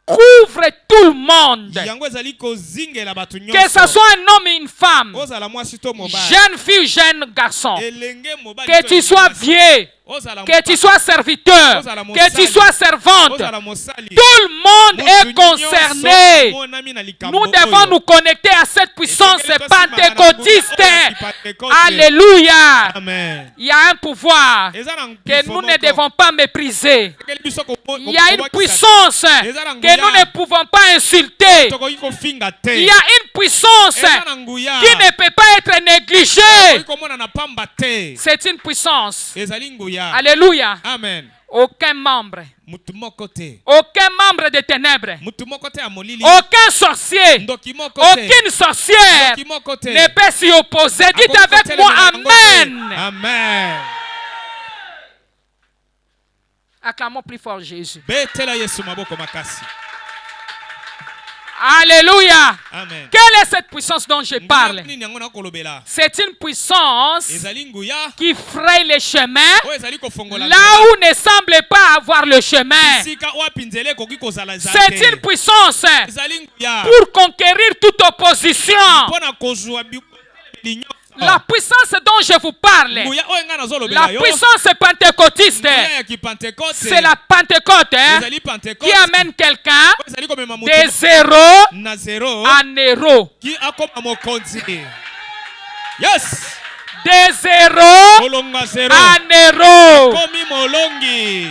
couvre tout le monde. Yango ezali kozingela bato nyonso. Que ce soit un homme et une femme, Ozala mwasi to mobali. jeune fille ou jeune garçon, Elenge mobali que to tu elenge sois mwasi. vieux, Ozala que tu sois serviteur, que tu sois servante, Ozala mosali. tout le monde est Moto concerné. nyonso monami na likambo Nous devons oyo. nous connecter à cette puissance Esengeli tosimama na nguya pentecôtiste. oyo ya Pentecôte. Alléluia. Amen. Il y a un pouvoir Eza na que mpifo nous ne moko. devons pas mépriser. Esengeli biso Il y a une puissance que nous ne pouvons pas insulter. tokoki kofinga te. Il y a une puissance Eza na nguya. qui ne peut pas être négligée. Tokoki komona na pamba te. C'est une puissance. Ezali nguya. Alléluia. Amen. Aucun membre, Mutu moko te. aucun membre des ténèbres, Mutu moko te ya molili. aucun sorcier, Ndoki moko te. aucune sorcière Ndoki moko te. ne peut s'y opposer. Dites Akoki avec kotelemela moi yango te. Amen. Amen. Acclamons plus fort Jésus. Betela Yesu maboko makasi. Alléluia. Amen. Quelle est cette puissance dont je parle? Nguya nini yango nakolobela? C'est une puissance Ezali nguya. qui fraye les chemins Oyo ezali kofongola là où ne semble pas avoir le chemin. Sika wapi nzela ekoki kozala eza C'est te. une puissance Ezali nguya. pour conquérir toute opposition. Mpona kozwa nyonso. La puissance dont je vous parle, Nguya oyo ngai nazolobela la yo. puissance pentecôtiste, Nguya ya kipentekote. c'est la Pentecôte hein, Ezali Pentecôte. qui amène quelqu'un Oyo ezali komema moto de zéro na zero. en héros. Ki akoma mokonzi. Yes. De zéro Kolonga zero. en héros. Komi molongi.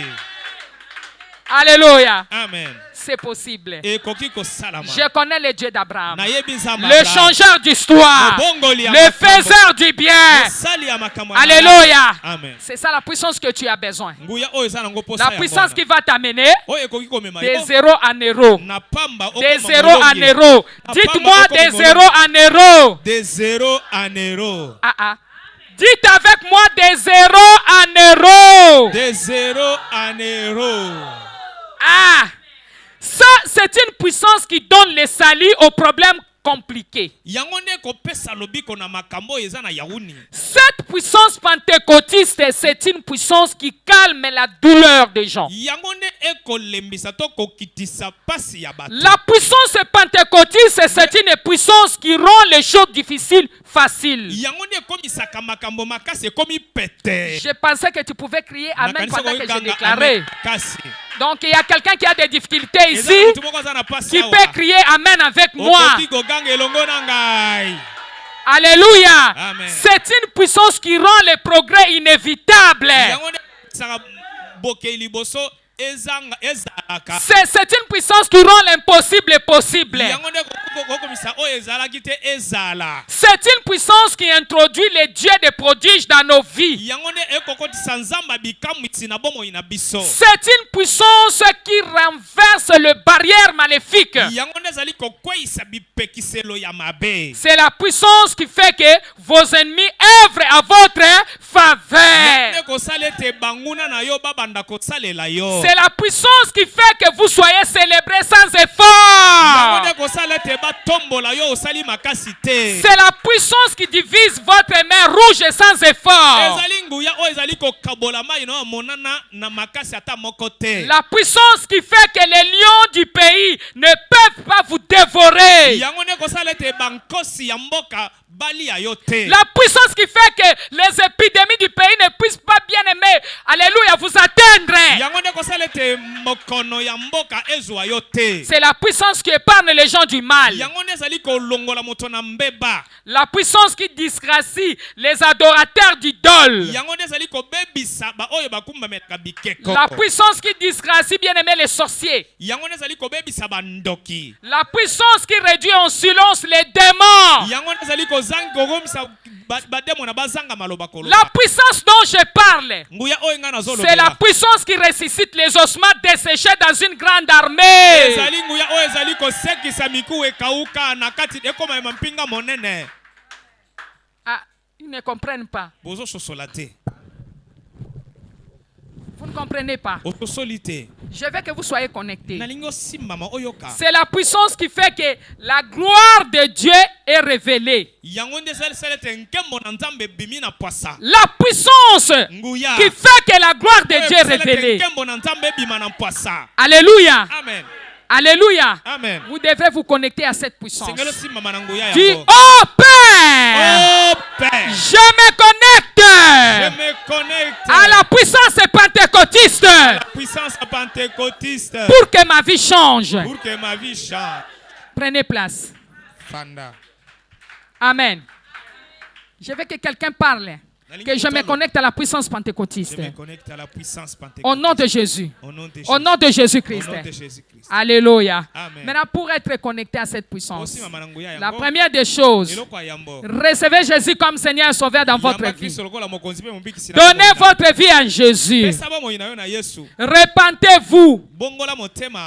Alléluia. Amen. C'est possible. Ekoki kosalama. Je connais le Dieu d'Abraham, Nayebi nzambe le Abraham. changeur d'histoire, Mobongoli ya le makambo. faiseur du bien. Mosali ya makambo ya Alléluia. Amen. C'est ça la puissance que tu as besoin. Nguya oyo eza nango posa La ya puissance ngona. qui va t'amener Oyo ekoki komema de yo. zéro en héros. Na pamba De okoma zéro en molongi. héros. Na Dites-moi pamba de okoma zéro molongi. en héros. De zéro en héros. Ah ah. Dites avec moi de zéro en héros. De zéro en héros. Ah. Ça, c'est une puissance qui donne le salut aux problèmes compliqués. Yango nde kopesa lobiko na makambo oyo eza na yauni. Cette puissance pentecôtiste, c'est une puissance qui calme la douleur des gens. Yango nde ekolembisa to kokitisa pasi ya bato. La puissance pentecôtiste, c'est une puissance qui rend les choses difficiles faciles. Yango nde ekomisaka makambo makasi ekomi pete. Je pensais que tu pouvais crier Amen Nakanisa pendant que je kokanga déclarais. amen kasi. Donc il y a quelqu'un qui a des difficultés Eza ici, mutu moko aza na pasi qui awa. peut crier Amen avec moi. Okoki koganga elongo na ngai. Alléluia. Amen. C'est une puissance qui rend les progrès inévitables. Yango nde saka bokei liboso ezalaka. C'est une puissance qui rend l'impossible possible. Yango nde kokomisa oyo ezalaki te ezala. C'est une puissance qui introduit les dieux des prodiges dans nos vies. Yango nde ekokotisa nzamba bikamwisi na bomoi na biso. C'est une puissance qui renverse les barrières maléfiques. Yango nde ezali kokweyisa bipekiselo ya mabe. C'est la puissance qui fait que vos ennemis œuvrent à votre faveur. C'est la puissance qui fait que vous soyez célébrés sans effort. C'est la puissance qui divise votre mer rouge sans effort. La puissance qui fait que les lions du pays ne peuvent pas vous dévorer. La puissance qui fait que les épidémies du pays ne puissent pas, bien aimer, alléluia, vous atteindre. C'est la puissance qui épargne les gens du mal. La puissance qui disgracie les adorateurs d'idoles. La puissance qui disgracie, bien aimé, les sorciers. La puissance qui réduit en silence les démons. La puissance dont je parle, c'est la puissance qui ressuscite les ossements desséchés dans une grande armée. Ah, ils ne comprennent pas. Vous ne comprenez pas. Je veux que vous soyez connectés. C'est la puissance qui fait que la gloire de Dieu est révélée. La puissance qui fait que la gloire de Dieu est révélée. Alléluia. Amen. Alléluia. Amen. Vous devez vous connecter à cette puissance. Dis, oh Père, je me connecte à la puissance pentecôtiste. Pour que ma vie change. Prenez place. Fanda. Amen. Je veux que quelqu'un parle. Que je me connecte à la puissance pentecôtiste. Au nom de Jésus. Au nom de Jésus-Christ. Alléluia. Maintenant, pour être connecté à cette puissance, la première des choses, recevez Jésus comme Seigneur et Sauveur dans votre vie. Donnez votre vie à Jésus. Repentez-vous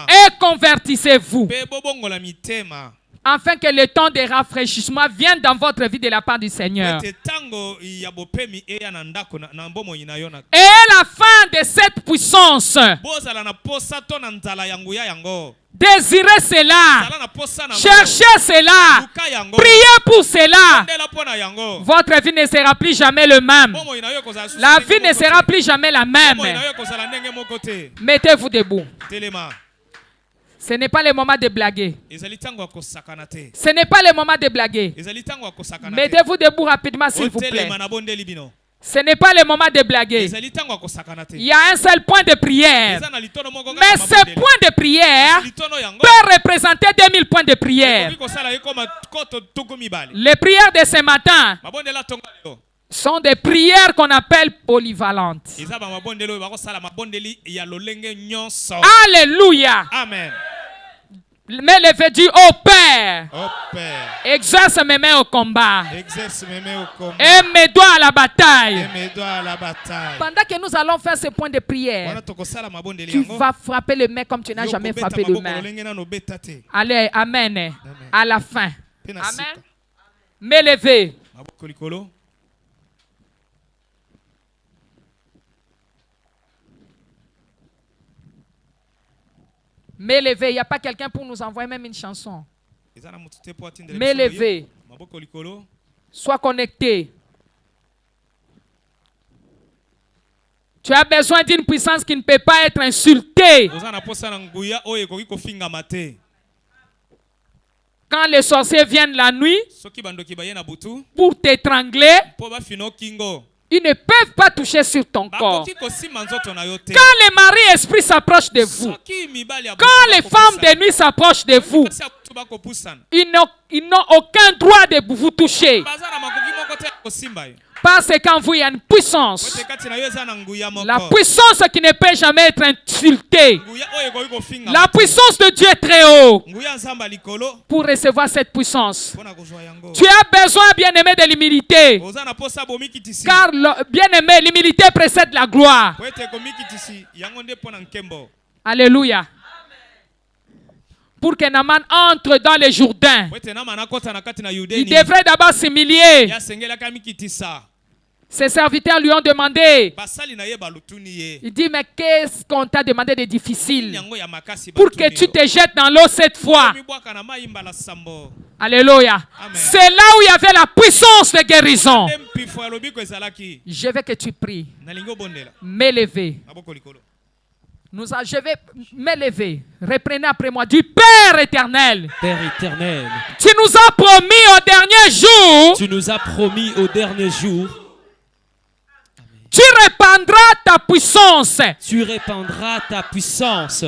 et convertissez-vous. Afin que le temps de rafraîchissement vienne dans votre vie de la part du Seigneur. Et la fin de cette puissance, désirez cela, cherchez cela, priez pour cela. Votre vie ne sera plus jamais le même. La vie ne sera plus jamais la même. Mettez-vous debout. Ce n'est pas le moment de blaguer. Ce n'est pas le moment de blaguer. Mettez-vous debout rapidement, s'il vous plaît. Ce n'est pas le moment de blaguer. Il y a un seul point de prière. Mais ce point de prière peut représenter 2000 points de prière. Les prières de ce matin sont des prières qu'on appelle polyvalentes. Alléluia. Amen. Mais levé dit, oh Père, exerce mes mains au combat. Et mes doigts à la bataille. Pendant que nous allons faire ce point de prière, tu vas frapper le main comme tu n'as jamais frappé le main. Allez, amen. À la fin. Amen. Me lever. Me lever, il n'y a pas quelqu'un pour nous envoyer même une chanson. Me lever. Sois connecté. Tu as besoin d'une puissance qui ne peut pas être insultée. Quand les sorciers viennent la nuit pour t'étrangler, ils ne peuvent pas toucher sur ton corps. Quand les maris-esprits s'approchent de vous, quand les femmes de nuit s'approchent de vous, ils n'ont aucun droit de vous toucher. Kosimba yo. Parce qu'en vous, il y a une puissance. Pote kati na yo eza na nguya moko. La puissance qui ne peut jamais être insultée. Nguya oyo ekoki kofinga. La puissance de Dieu est très haut. Nguya nzamba likolo. Pour recevoir cette puissance, Pona kozwa yango. tu as besoin, bien-aimé, de l'humilité. Oza na posa bomikitisi. Car, bien-aimé, l'humilité précède la gloire. Pote komikitisi yango nde pona nkembo. Alléluia. Pour que Naaman entre dans le Jourdain, Pote na mana kota na kati na il Yudeni. devrait d'abord s'humilier. Ya sengela kamikitisa. Ses serviteurs lui ont demandé. Basali na ye balutuni ye. Il dit, mais qu'est-ce qu'on t'a demandé de difficile Yango ya makasi pour que tu te jettes dans l'eau cette fois? Mibwaka na maimba la sambo. Alléluia. Amen. C'est là où il y avait la puissance de guérison. Mpifo alobi ko ezalaki. Je veux que tu pries. Nalingo bondela. M'élever. Maboko likolo. Je vais m'élever. Reprenez après moi. Du Père éternel. Père éternel, Tu nous as promis au dernier jour. tu nous as promis au dernier jour, Tu répandras ta puissance. tu répandras ta puissance.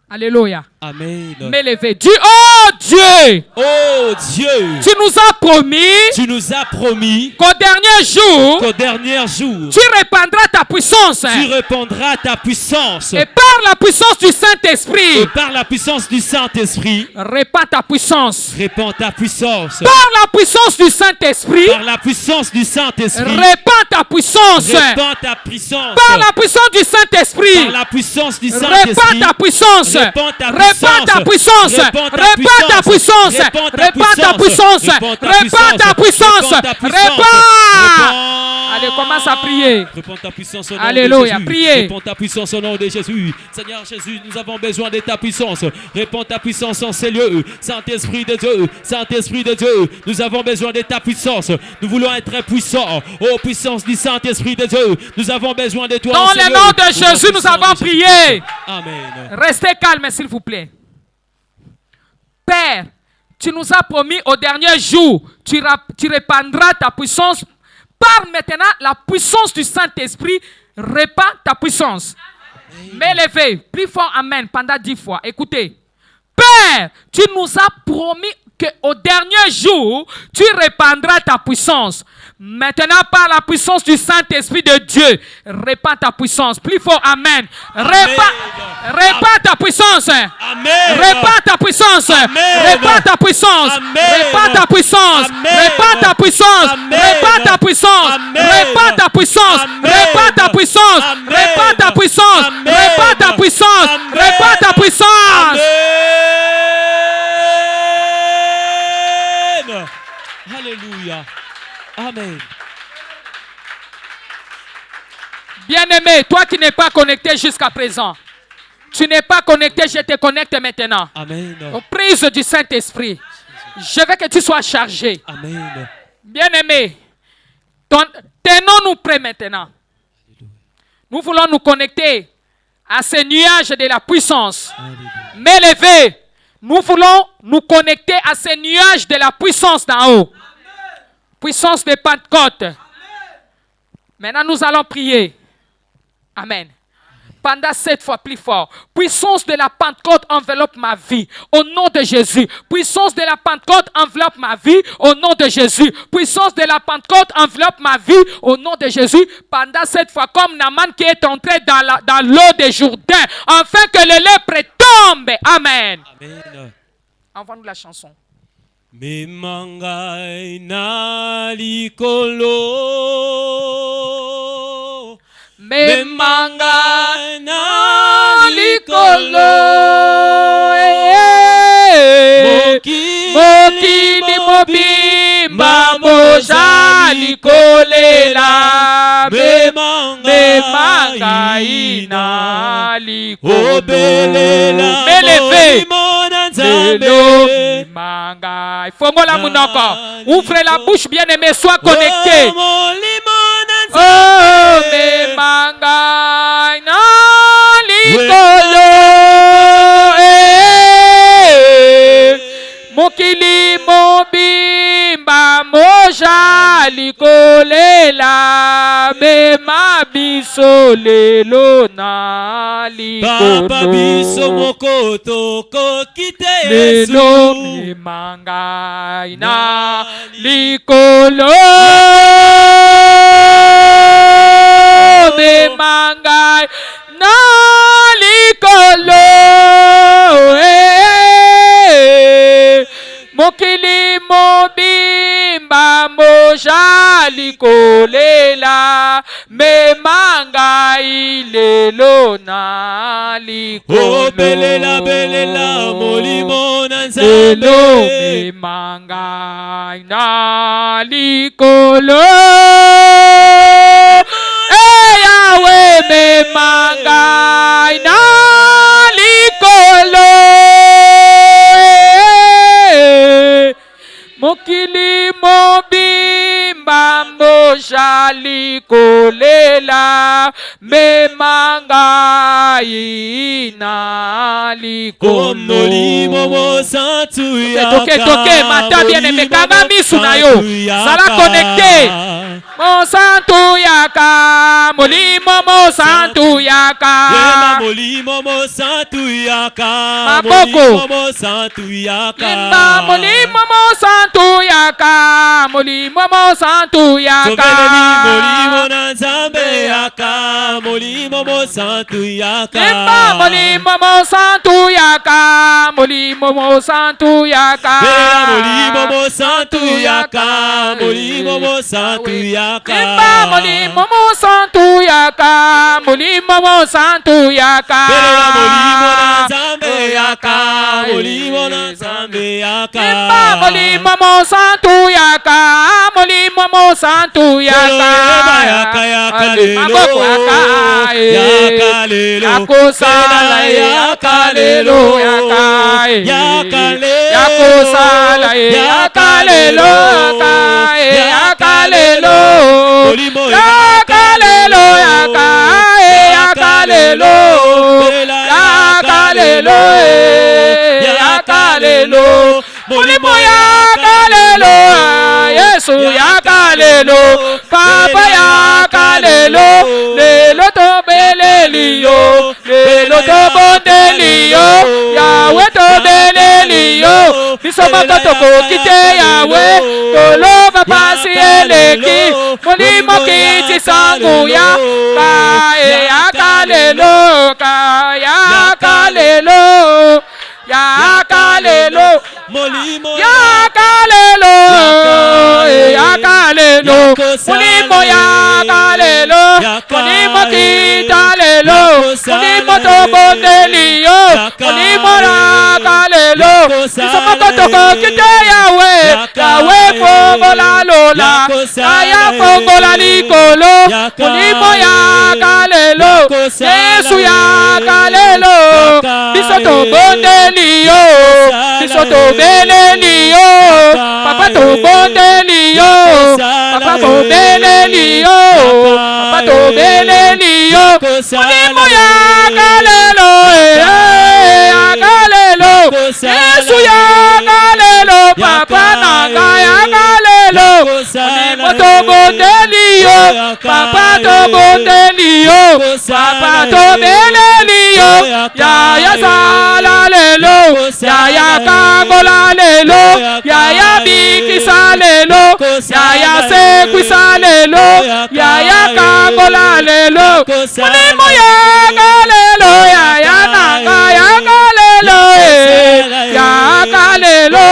Alléluia. Amen. M'élever. Du oh Dieu. Oh Dieu, Tu nous as promis tu nous as promis qu'au dernier jour, qu'au dernier jour, tu répandras ta puissance. tu répandras ta puissance. Et par la puissance du Saint-Esprit, Et par la puissance du Saint-Esprit, répands ta puissance. répands ta puissance. Par la puissance du Saint-Esprit, Par la puissance du Saint-Esprit, répands ta puissance. répands ta puissance. Par la puissance du Saint-Esprit, Par la puissance du répands Saint-Esprit, ta puissance. répands ta Répands ta puissance. Répands ta Répands ta puissance. Répands ta Répands ta puissance. Répands ta Répands ta puissance. Répands ta puissance. Répands. Allez, commence à prier. Répands ta puissance au nom Alléluia, de Jésus. priez. Répands ta puissance au nom de Jésus. Seigneur Jésus, nous avons besoin de ta puissance. Répands ta puissance en ces lieux. Saint-Esprit de Dieu, Saint-Esprit de Dieu, nous avons besoin de ta puissance. Nous voulons être puissants. Oh, puissance du Saint-Esprit de Dieu, nous avons besoin de toi. Dans le nom de Jésus, nous avons prié. Amen. Restez calme, s'il vous plaît. Père, tu nous as promis au dernier jour, tu répandras ta puissance. Par maintenant la puissance du Saint-Esprit, répand ta puissance. M'élever, plus fort, amen, pendant 10 fois. Écoutez. Père, tu nous as promis qu'au dernier jour, tu répandras ta puissance. Maintenant, par la puissance du Saint-Esprit de Dieu, répands ta puissance. Plus fort, amen. Répands ta puissance. Amen. Répands ta puissance. Amen. Répands ta puissance. Amen. Répands ta puissance. Amen. Répands ta puissance. Amen. Répands ta puissance. Amen. Répands ta puissance. Amen. Répands ta puissance. Amen. Répands ta puissance. Amen. Répands ta puissance. Amen. Répands ta puissance. Amen. Alléluia. Amen. Bien-aimé, toi qui n'es pas connecté jusqu'à présent, tu n'es pas connecté, je te connecte maintenant. Amen. Aux prises du Saint-Esprit, je veux que tu sois chargé. Amen. Bien-aimé, tenons-nous prêts maintenant. Nous voulons nous connecter à ces nuages de la puissance. M'élever, nous voulons nous connecter à ces nuages de la puissance d'en haut. Puissance de Pentecôte. Maintenant, nous allons prier. Amen. Pendant 7 fois plus fort. Puissance de la Pentecôte enveloppe ma vie. Au nom de Jésus. Puissance de la Pentecôte enveloppe ma vie. Au nom de Jésus. Puissance de la Pentecôte enveloppe ma vie. Au nom de Jésus. Pendant 7 fois, comme Naaman qui est entré dans l'eau des Jourdains. Afin que le lèpre tombe. Amen. Amen. Envoie-nous la chanson. Memangai na likolo. Memanga na likolo. Mokili mobimba moja likolela. Memanga ina likolo. M'élever. Manga. Fongola munoko. Ouvre la bouche, bien-aimé, sois connecté. Oh, me manga na likolo. Mokili mobimba moja likolela. mema biso lelo na likolo. Papa biso moko tokoki te Lelo Yesu. mema ngai na likolo. Mema ngai na likolo. Mokili mobimba mojali kolela. Mema ngai lelo na likolo. Oh, belela belela molimo na Lelo Nzambe. mema ngai na likolo. Yahweh mema ngai na likolo. Mokili mobimba mojali kolela. Mema ngai na likolo. Molimo mosantu yaka. Toke, mata bien aimé, kanga misu na yo. Sala connecté. Mosantu yaka, molimo mosantu yaka. Molimo mosantu yaka. Maboko. Molimo mosantu yaka. Limba molimo mosantu yaka, molimo mosantu yaka. Molimo na Nzambe yaka. Molimo mosantu yaka. Limba molimo mosantu yaka, molimo mosantu yaka. Molimo mosantu yaka. Molimo mosantu yaka. Limba molimo mosantu yaka, molimo mosantu yaka. Molimo na Nzambe yaka. Molimo na Nzambe yaka. Limba molimo mosantu yaka, molimo mosantu yaka. Yaka yaka lelo. Maboko yaka, Yaka lelo. yakosala yaka lelo yaka. Yaka lelo. Yakosala yaka lelo yaka. Yaka lelo. Yaka lelo yaka. Yaka lelo. Yaka lelo. Yaka lelo. Molimo yaka lelo. Yesu yaka lelo. Papa yaka lelo. Lelo tobeleliyo. Lelo tobondeliyo. Yahweh tobeleliyo. Biso moko tokoki te Yahweh. Toloba pasi eleki. Molimo kiti sanguya. Kae yaka lelo. Kae yaka lelo. Yaka lelo. Molimo Yaka lelo. Yaka lelo. Molimo yaka lelo. Molimo kita lelo. Molimo tobondeliyo. Molimo yaka lelo. Biso moko tokoki te Yahweh. Yahweh fongola lola. Aya fongola likolo. Molimo yaka lelo. Yesu yaka lelo. Biso tobondeliyo. Biso tobeleliyo. Papa tobondeliyo. Papa tobeleliyo. Papa tobeleliyo. Molimo yaka lelo. Yaka lelo. Yesu yaka lelo. Papa nanga yaka lelo. Molimo tobondeliyo. Papa tobondeliyo. Papa tobeleliyo. Yaya sala lelo. Yaya kangola lelo. Yaya bikisa lelo. Yaya sekwisa lelo. Yaya kangola lelo. Molimo yaka lelo. Yaya nanga yaka lelo. Yaka lelo.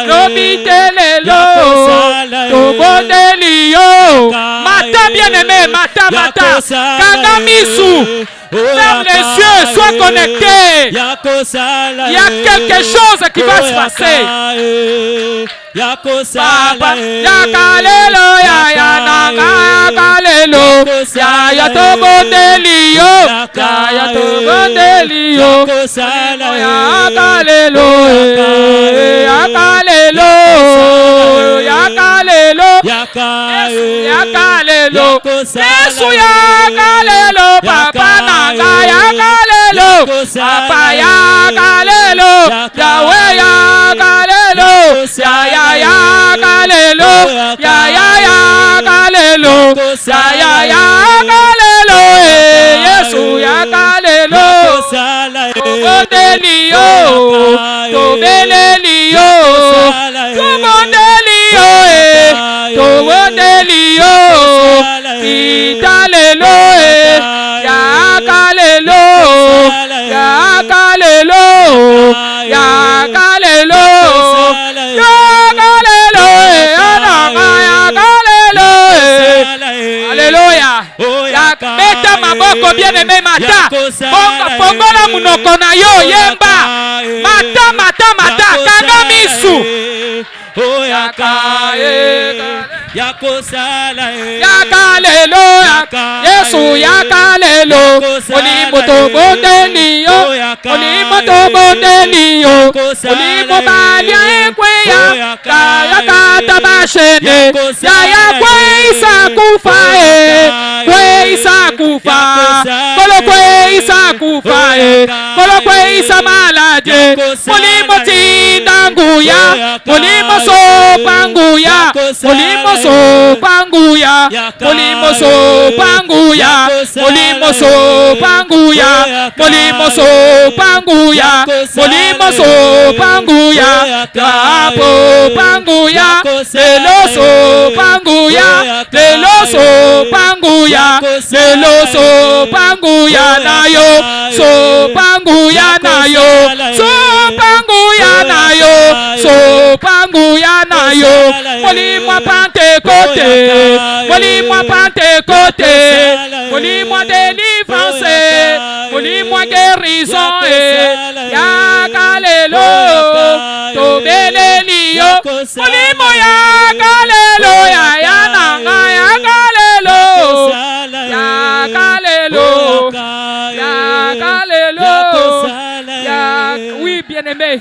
Lobite lelo. Tobondeliyo. Mata bien aimé. Mata. Kanga misu. Ferme les yeux, sois connecté. Il y a quelque chose qui va se passer. Papa, yakalelo, ya nanga yakalelo, ya tobondeliyo, ya tobondeliyo, yakalelo, yakalelo, yakalelo, yakalelo, Yesu yakalelo, papa nanga yakalelo, papa yakalelo, Yahweh yakalelo, ya yakalelo, ya yakalelo. yakalelo, yakalelo, Yesu yakalelo, tobondelio, tobelelio, tobondelio, tobondelio, italelo, yakalelo, yakalelo, yakalelo, yakalelo, yakalelo, alléluia. Meta maboko bien-aimé mata, fongola munoko na yo yemba, mata mata mata, kanga misu. Yakalelo, Yesu yakalelo, olimo tobondelio, olimo tobondelio, olimo balia ekweya, kaya katabashene, yaya kweisa kufa kweisa kufa, kolo kweisa kufa kolo kweisa malaje, olimo tindanguya, olimo sopanguya, olimo sopanguya, olimo sopanguya, olimo sopanguya, olimo sopanguya, olimo sopanguya, kapo panguya, lelo sopanguya, lelo sopanguya, lelo sopanguya nayo, sopanguya nayo, sopanguya nayo, sopanguya nayo, molimo Pentecôte, molimo Pentecôte, molimo délivrance, molimo guérison, yakalelo, tobelelio, molimo yakalelo, yananga yakalelo, yakalelo, yakalelo, oui bien-aimé,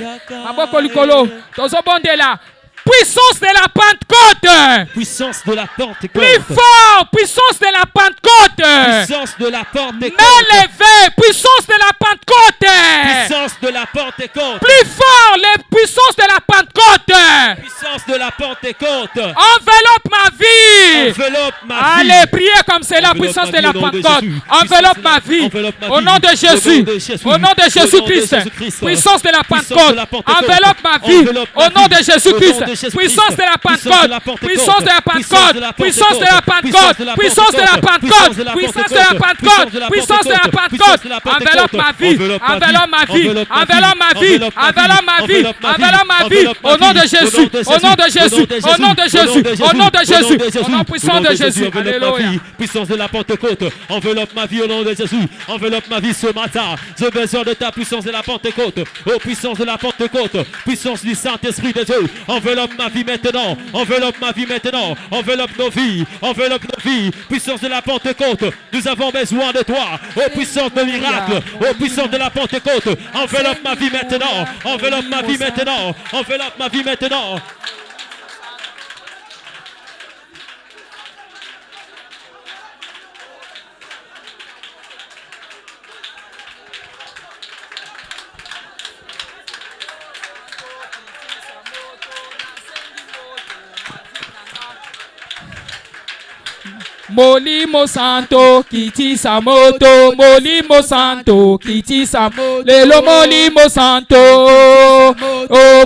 maboko likolo, tozobonde là. Puissance de la Pentecôte. Puissance de la Pentecôte. Plus fort, puissance de la Pentecôte. Puissance de la Pentecôte. Main levée, puissance de la Pentecôte. Puissance de la Pentecôte. Plus fort, les puissances de la Pentecôte. Puissance de la Pentecôte. Enveloppe ma vie. Enveloppe ma vie. Allez, priez comme c'est la puissance de la Pentecôte. Enveloppe ma vie. Au nom de Jésus. Au nom de Jésus-Christ. Puissance de la Pentecôte. Enveloppe ma vie. Au nom de Jésus-Christ. Puissance de la Pentecôte. Puissance de la Pentecôte. Puissance de la Pentecôte. Puissance de la Pentecôte. Puissance de la Pentecôte. Puissance de la Pentecôte. Enveloppe ma vie. Enveloppe ma vie. Enveloppe ma vie. Enveloppe ma vie. Enveloppe ma vie. Au nom de Jésus. Au nom de Jésus. Au nom de Jésus. Au nom de Jésus. Au nom puissant de Jésus. Alléluia. Puissance de la Pentecôte. Enveloppe ma vie au nom de Jésus. Enveloppe ma vie ce matin. J'ai besoin de ta puissance de la Pentecôte. Oh, puissance de la Pentecôte. Puissance du Saint-Esprit de Dieu. Enveloppe ma vie maintenant. Enveloppe ma vie maintenant. Enveloppe nos vies. Enveloppe nos vies. Puissance de la Pentecôte. Nous avons besoin de toi. Oh, puissance de miracle. Oh, puissance de la Pentecôte. Enveloppe ma vie maintenant. Enveloppe ma vie maintenant. Enveloppe ma vie maintenant. Molimo Santo, kitisa moto, Molimo Santo, kitisa moto, lelo Molimo Santo, oh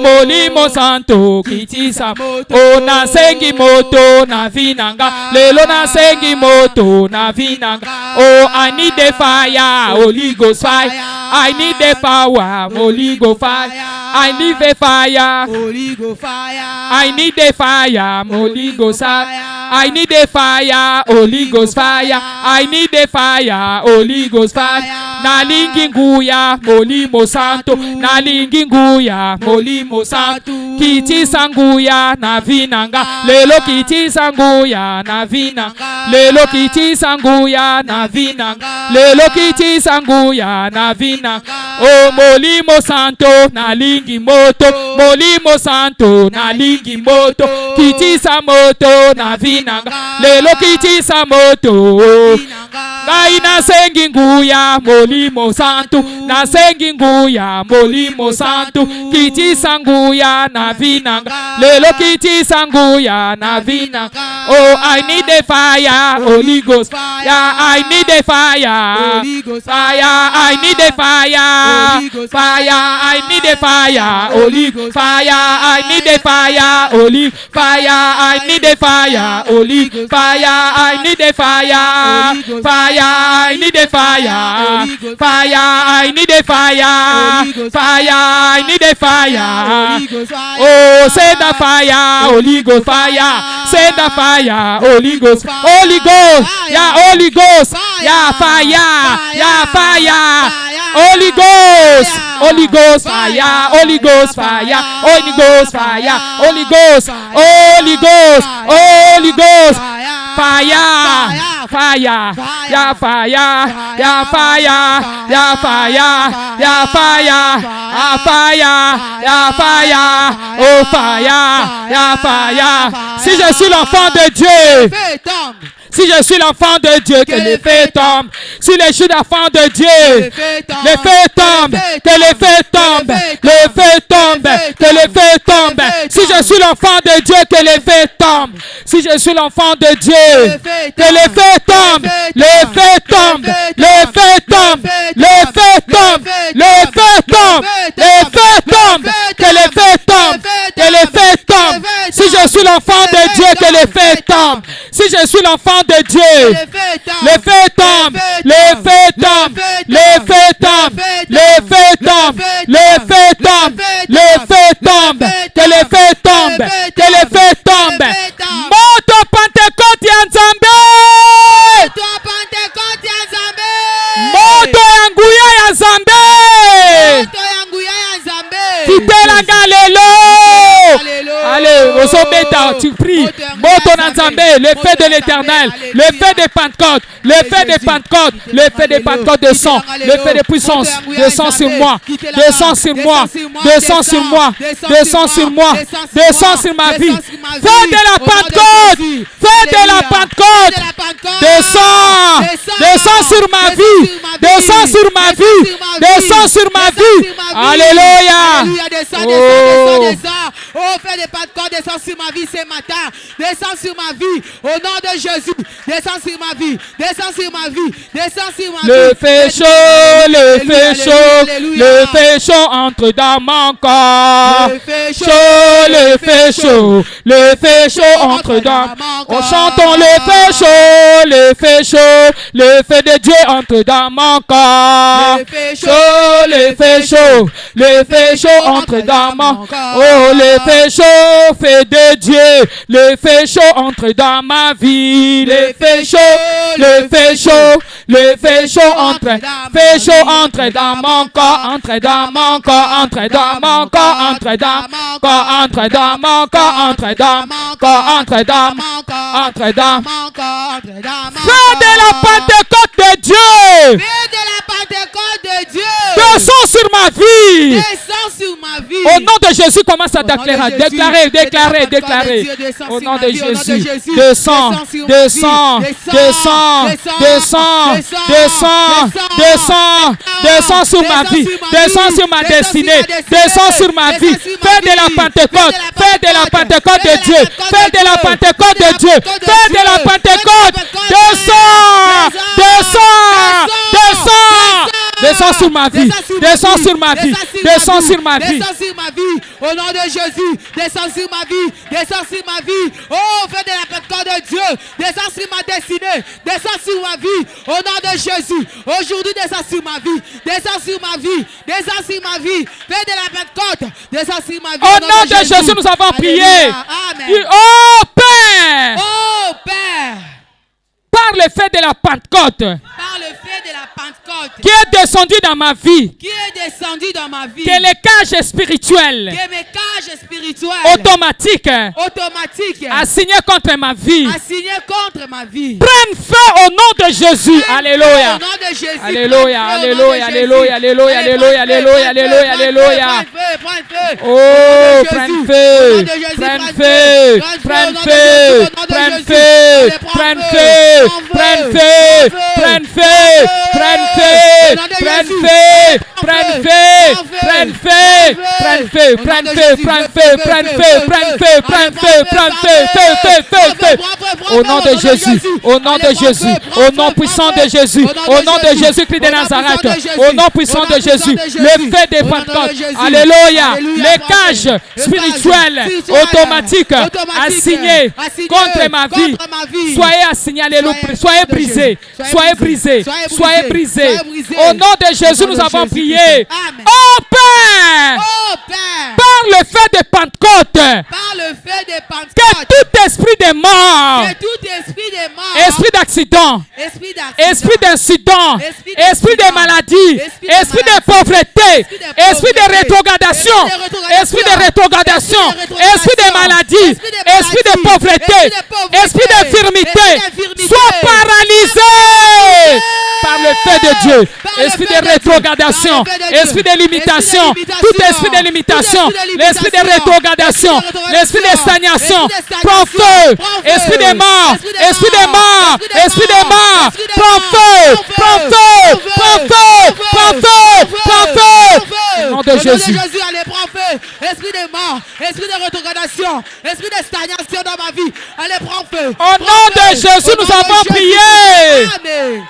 Molimo Santo, kitisa moto, oh na sengi moto, na vinanga, lelo na sengi moto, na vinanga, oh I need the fire, Holy Ghost fire, I need the power, Holy Ghost fire, I need the fire, Holy Ghost fire, I need the fire, Holy Ghost fire, I need the fire, Holy Ghost fire, I need the fire, Holy Ghost fire. Nalingi nguya, Molimo Santo, nalingi nguya, Molimo Santo. Kiti sanguya na vinanga, lelo kiti sanguya na vinanga, lelo kiti sanguya na vinanga, lelo kiti sanguya na vinanga. Oh Molimo Santo nalingi moto, Molimo Santo nalingi moto, kitisa moto na vinanga, lelo kitisa moto. Ngai nasengi nguya Molimo Santo, nasengi nguya Molimo Santo, kitisa nguya na vinanga, lelo kitisa nguya na vinanga. Oh, I need a fire, Holy Ghost. Yeah, I need a fire. Fire, I need a fire. Fire, I need a fire. Holy fire, I need a fire. Holy fire, I need a fire. Holy fire, I need a fire. Fire, I need a fire. Fire, I need a fire. Fire, I need a fire. Oh, send the fire, Holy Ghost fire. Send the fire, Holy Ghost. Holy Ghost, yeah, Holy Ghost, yeah, fire, yeah, fire. Holy Ghost, Holy Ghost fire, Holy Ghost fire, Holy Ghost fire, Holy Ghost, Holy Ghost, Holy Ghost fire, fire, yeah, fire, yeah, fire, yeah, fire, yeah, fire, yeah, fire, yeah, fire, oh fire, yeah, fire. Si je suis l'enfant de Dieu, si je suis l'enfant de Dieu, que les feux tombent. Si je suis l'enfant de Dieu, les feux tombent. Que les feux tombent. Les feux tombent. Que les feux tombent. Si je suis l'enfant de Dieu, que les feux tombent. Si je suis l'enfant de Dieu, que les feux tombent. Les feux tombent. Les feux tombent. Les feux tombent. Les feux tombent. Les feux tombent. Que les feux tombent. Que les feux tombent. Si je suis l'enfant de Dieu, que les feux tombent. Si je suis l'enfant de Dieu, les feux tombent, les feux tombent, les feux tombent, les feux tombent, les feux tombent, les feux tombent, que les feux tombent, que les feux tombent. Moto Pentecôte ya Nzambe, moto ya nguya ya Nzambe, kitela galelo. Allez, Osometa, tu pries. Moto Nzambe, le feu de l'Éternel, le feu de Pentecôte, le feu de Pentecôte, le feu de Pentecôte descend, le feu de puissance descend sur moi, descend sur moi, descend sur moi, descend sur moi, descend sur ma vie. Feu de la Pentecôte, feu de la Pentecôte, descend, descend sur ma vie, descend sur ma vie, descend sur ma vie. Alléluia. Oh, fais des pas de corps, descends sur ma vie ce matin. Descends sur ma vie. Au nom de Jésus. Descends sur ma vie. Descends sur ma vie. Descends sur ma vie. Le feu chaud, le feu chaud, le feu chaud entre dans mon corps. Le feu Chaud, le feu chaud, le feu chaud entre dans mon corps. Chantons le feu chaud, le feu chaud, le feu de Dieu entre dans mon corps. Le feu Chaud, le feu chaud, le feu chaud entre dans mon corps. Oh, le feu chaud, feu de Dieu, le feu chaud entre dans ma vie. Le feu chaud, le feu chaud, le feu chaud entre dans mon corps, entre dans mon corps, entre dans mon corps, entre dans mon corps, entre dans mon corps, entre dans mon corps, entre dans mon corps, entre dans mon corps. Feu de la Pentecôte de Dieu, Feu de la Pentecôte de Dieu. descends sur ma vie. Descends sur ma vie. Au nom de Jésus, commence à déclarer, déclarer, déclarer, déclarer. Au nom de Jésus, descends, descends, descends, descends, descends, descends, descends sur ma vie, descends sur ma destinée, descends sur ma vie. Fais de la Pentecôte, fais de la Pentecôte de Dieu, fais de la Pentecôte de Dieu, fais de la Pentecôte, descends, descends, descends. Descends sur ma vie, descends sur ma vie, descends sur ma vie. Descends sur ma vie, au nom de Jésus, descends sur ma vie, descends sur ma vie. Oh, fais de la Pentecôte de Dieu, descends sur ma destinée, descends sur ma vie, au nom de Jésus. Aujourd'hui, descends sur ma vie, descends sur ma vie, descends sur ma vie. Fais de la Pentecôte, descends sur ma vie. Au nom de Jésus, nous avons prié. Amen. Oh Père, Oh Père, par le fait de la Pentecôte par le fait de la Pentecôte qui est descendu dans ma vie, qui est descendu dans ma vie. Que les cages spirituelles Que mes cages spirituelles automatiques automatiques assignées contre ma vie assignées contre ma vie. prennent feu au nom de Jésus. Alléluia. Au nom de Jésus. Alléluia, alléluia, alléluia, alléluia, alléluia, alléluia, alléluia, alléluia. Oh, prenne feu, prenne feu, prenne feu, prenne feu, prenne feu, prenne feu, prenne feu, prenne feu, prenne feu, prenne feu, prenne feu, prenne feu, prenne feu, prenne feu, prenne feu, prenne feu, prenne feu, prenne feu, feu, feu, feu, feu. Au nom de Jésus, au nom de Jésus, au nom puissant de Jésus, au nom de Jésus-Christ de Nazareth, au nom puissant de Jésus, le fait des Pentecôtes, alléluia, les cages spirituelles automatiques assignées contre ma vie, soyez assignés, alléluia, soyez brisés, soyez brisés, soyez brisés. Au nom de Jésus, nous avons prié. Oh Père, Oh Père, par le fait de Pentecôte, par le fait des que Pentecôtes, tout esprit de mort, que tout esprit de mort, esprit d'accident, esprit d'accident, esprit d'incident, esprit de maladie, esprit de pauvreté, esprit de rétrogradation, esprit de rétrogradation, esprit de maladie, esprit de pauvreté, esprit d'infirmité, soit paralysé par le fait de Dieu. Esprit de rétrogradation, esprit de limitation, tout esprit de limitation, l'esprit de rétrogradation, l'esprit de stagnation, prends feu, esprit de mort, esprit de mort, esprit de mort, prends feu, prends feu, prends feu, prends feu, prends feu. Au nom de Jésus. Allez, prends feu. Esprit de mort, esprit de rétrogradation, esprit de stagnation dans ma vie, allez, prends feu. Au nom de Jésus, nous avons prié. Amen.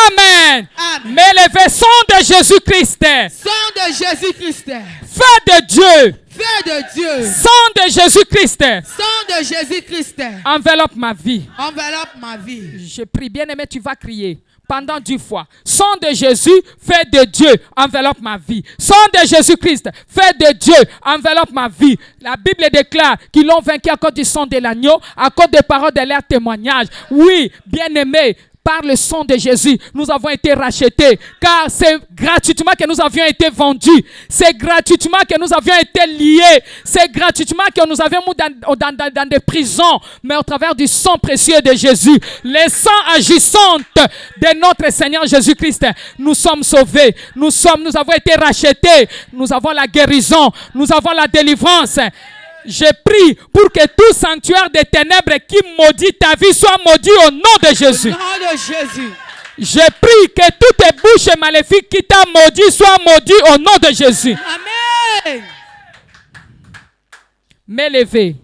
Amen. Amen. Mais le sang de Jésus-Christ, Sang de Jésus-Christ, feu de Dieu, feu de Dieu, sang de Jésus-Christ, sang de Jésus-Christ, enveloppe ma vie. enveloppe ma vie. Je prie, bien-aimé, tu vas crier pendant 10 fois. Sang de Jésus, feu de Dieu, enveloppe ma vie. Sang de Jésus-Christ, feu de Dieu, enveloppe ma vie. La Bible déclare qu'ils l'ont vaincu à cause du sang de l'agneau, à cause des paroles de leur témoignage. Oui, bien-aimé, par le sang de Jésus, nous avons été rachetés, car c'est gratuitement que nous avions été vendus, c'est gratuitement que nous avions été liés, c'est gratuitement que nous avions mis dans des prisons, mais au travers du sang précieux de Jésus, le sang agissant de notre Seigneur Jésus-Christ, nous sommes sauvés, nous avons été rachetés, nous avons la guérison, nous avons la délivrance. Je prie pour que tout sanctuaire des ténèbres qui maudit ta vie soit maudit au nom de Jésus. Au nom de Jésus. Je prie que toutes les bouches maléfiques qui t'ont maudit soient maudites au nom de Jésus. Amen. M'élever.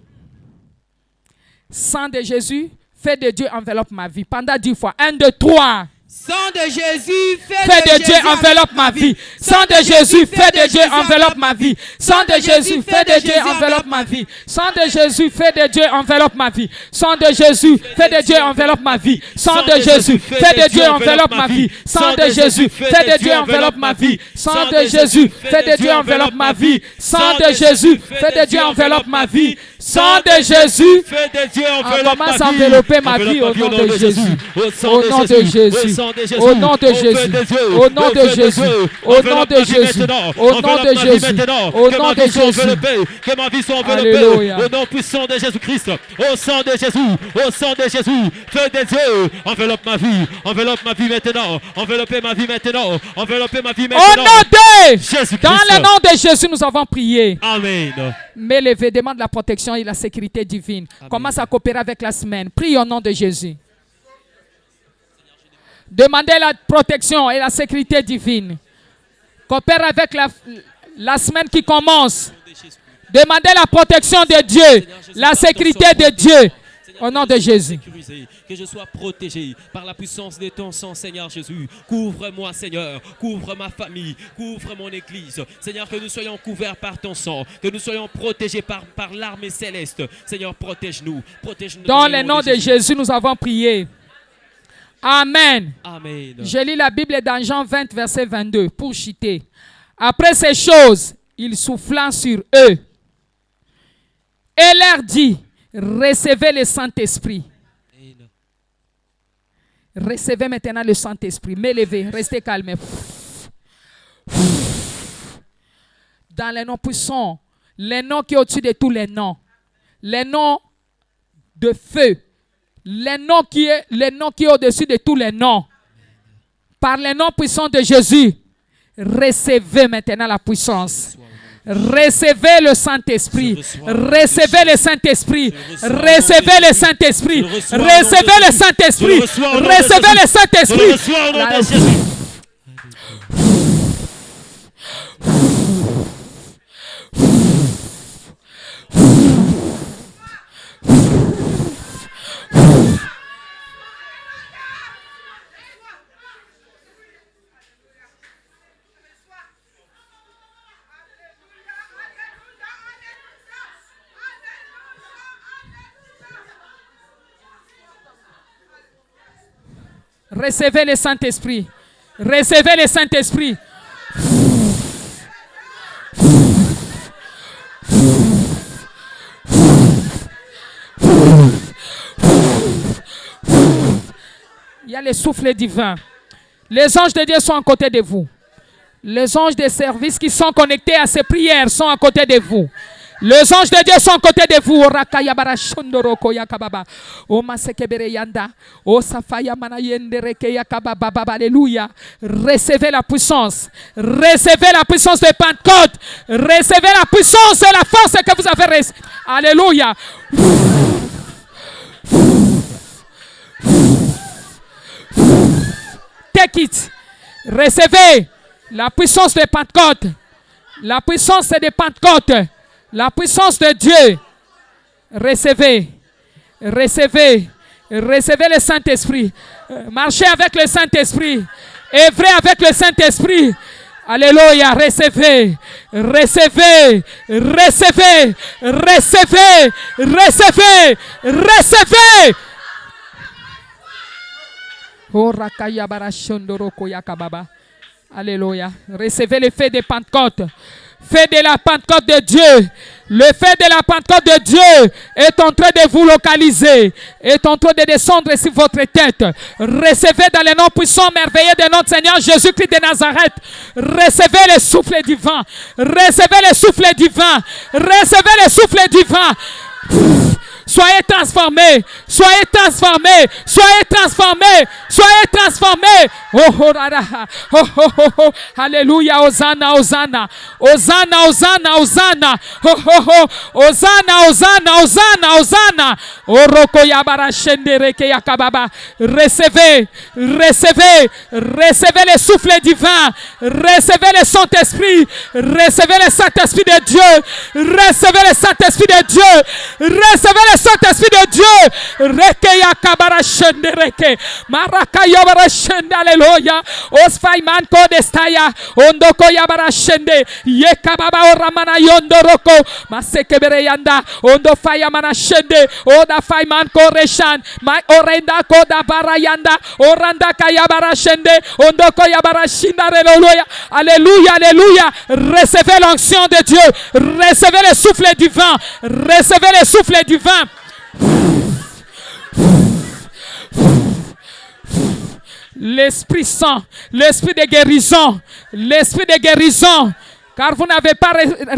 Sang de Jésus, feu de Dieu enveloppe ma vie. Pendant 10 fois. 1, 2, 3. Sang de Jésus, Feu de Dieu enveloppe ma vie. Sang de Jésus, feu de Dieu enveloppe ma vie. Sang de Jésus, feu de Dieu enveloppe ma vie. Sang de Jésus, feu de Dieu enveloppe ma vie. Sang de Jésus, feu de Dieu enveloppe ma vie. Sang de Jésus, feu de Dieu enveloppe ma vie. Sang de Jésus, feu de Dieu enveloppe ma vie. Sang de Jésus, feu de Dieu enveloppe ma vie. Sang de Jésus, feu de Dieu enveloppe ma vie. Sang de Jésus, Feu de Dieu commence à envelopper ma vie au nom de Jésus. Au nom de Jésus. Au nom de Jésus. Au nom de Jésus. Au nom de Jésus. Au nom de Jésus. Au nom de Jésus. Que ma vie soit enveloppée. Alléluia. Au nom puissant de Jésus-Christ. Au sang de Jésus. Au sang de Jésus. Feu de Dieu. Enveloppe ma vie. Enveloppe ma vie maintenant. Enveloppez ma vie maintenant. Enveloppez ma vie Au maintenant. nom de Jésus-Christ. Dans le nom de Jésus, nous avons prié. Amen. M'élever, demande la protection et la sécurité divine. Commence à coopérer avec la semaine. Prie au nom de Jésus. Demandez la protection et la sécurité divine. Coopère avec la semaine qui commence. Demandez la protection de Dieu, la sécurité de Dieu. Au nom de Jésus. Que je sois protégé par la puissance de ton sang, Seigneur Jésus. Couvre-moi, Seigneur. Couvre ma famille. Couvre mon église. Seigneur, que nous soyons couverts par ton sang. Que nous soyons protégés par l'armée céleste. Seigneur, protège-nous. Protège-nous. Dans le nom de Jésus, nous avons prié. Amen. Amen. Je lis la Bible dans Jean 20, verset 22, pour citer. Après ces choses, il souffla sur eux et leur dit, recevez le Saint-Esprit. Recevez maintenant le Saint-Esprit. M'élevez, restez calme. dans les noms puissants, les noms qui sont au-dessus de tous les noms, les noms de feu, les noms qui sont au-dessus de tous les noms. Par les noms puissants de Jésus, recevez maintenant la puissance. Recevez le Saint-Esprit. Recevez le Saint-Esprit. Recevez le Saint-Esprit. Recevez le Saint-Esprit. Recevez le Saint-Esprit. Recevez le Saint-Esprit. Recevez le Saint-Esprit. Il y a le souffle divin. Les anges de Dieu sont à côté de vous. Les anges de service qui sont connectés à ces prières sont à côté de vous. Les anges de Dieu sont à côté de vous. Alléluia. Recevez la puissance. Recevez la puissance de Pentecôte. Recevez la puissance et la force que vous avez reçue. Alléluia. Take it. Recevez la puissance de Pentecôte. La puissance de Pentecôte. La puissance de Dieu. Recevez. Recevez. Recevez le Saint-Esprit. Marchez avec le Saint-Esprit. Œuvrez avec le Saint-Esprit. Alléluia. Recevez. Recevez. Recevez. Recevez. Recevez. Recevez. Alléluia. Recevez le feu de Pentecôte. Feu de la Pentecôte de Dieu. Le feu de la Pentecôte de Dieu est en train de vous localiser, est en train de descendre sur votre tête. Recevez dans le nom puissant, merveilleux de notre Seigneur Jésus-Christ de Nazareth. Recevez le souffle divin. Recevez le souffle divin. Recevez le souffle divin. Soyez transformés, soyez transformés, soyez transformés, soyez transformés. Oh, oh, oh, oh, oh, oh. Alléluia, Hosanna, Hosanna, Hosanna, Hosanna, Hosanna, oh, oh, oh, Hosanna, Hosanna, Hosanna, Hosanna. Oh, roko yabara shendere ke yakababa. Recevez, recevez, recevez le souffle divin, recevez le Saint-Esprit, recevez le Saint-Esprit de Dieu, recevez le Saint-Esprit de Dieu, recevez le Saint-Esprit de Dieu. Reke ya kabara shende reke. Maraka yabara shende. Alléluia. Osfaiman ko destaya. Ondoko yabara shende. Ye kababa oramana yondoroko. Maseke bere yanda. Ondo faya mana shende. Oda faiman ko reshan. Ma orenda ko da bara yanda. Oranda kayabara shende. Ondoko yabara shinda. Alléluia. Alléluia. Alléluia. Recevez l'onction de Dieu. Recevez le souffle divin. Recevez le souffle divin. L'Esprit Saint, l'Esprit de guérison, l'Esprit de guérison, car vous n'avez pas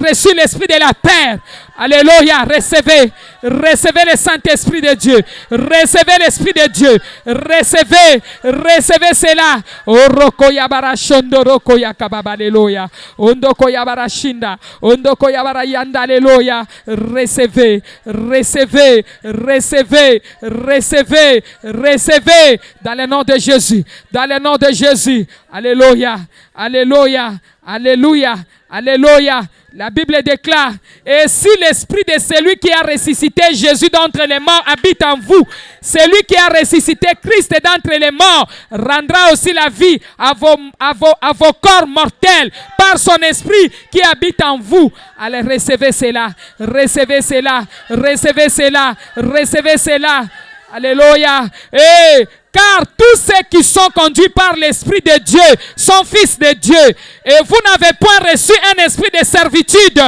reçu l'Esprit de la terre. Alléluia, recevez, recevez le Saint-Esprit de Dieu, recevez l'Esprit de Dieu, recevez, recevez cela. Oroko yabara shondo roko yakababa, alléluia. Ondoko yabara shinda, ondoko yabara yanda, alléluia. Recevez, recevez, recevez, recevez, recevez, dans le nom de Jésus, dans le nom de Jésus. Alléluia, alléluia, alléluia, alléluia. La Bible déclare, et si l'esprit de celui qui a ressuscité Jésus d'entre les morts habite en vous, celui qui a ressuscité Christ d'entre les morts rendra aussi la vie à vos corps mortels par son esprit qui habite en vous. Allez, recevez cela, recevez cela, recevez cela, recevez cela. Alléluia. Et car tous ceux qui sont conduits par l'Esprit de Dieu sont fils de Dieu. Et vous n'avez point reçu un esprit de servitude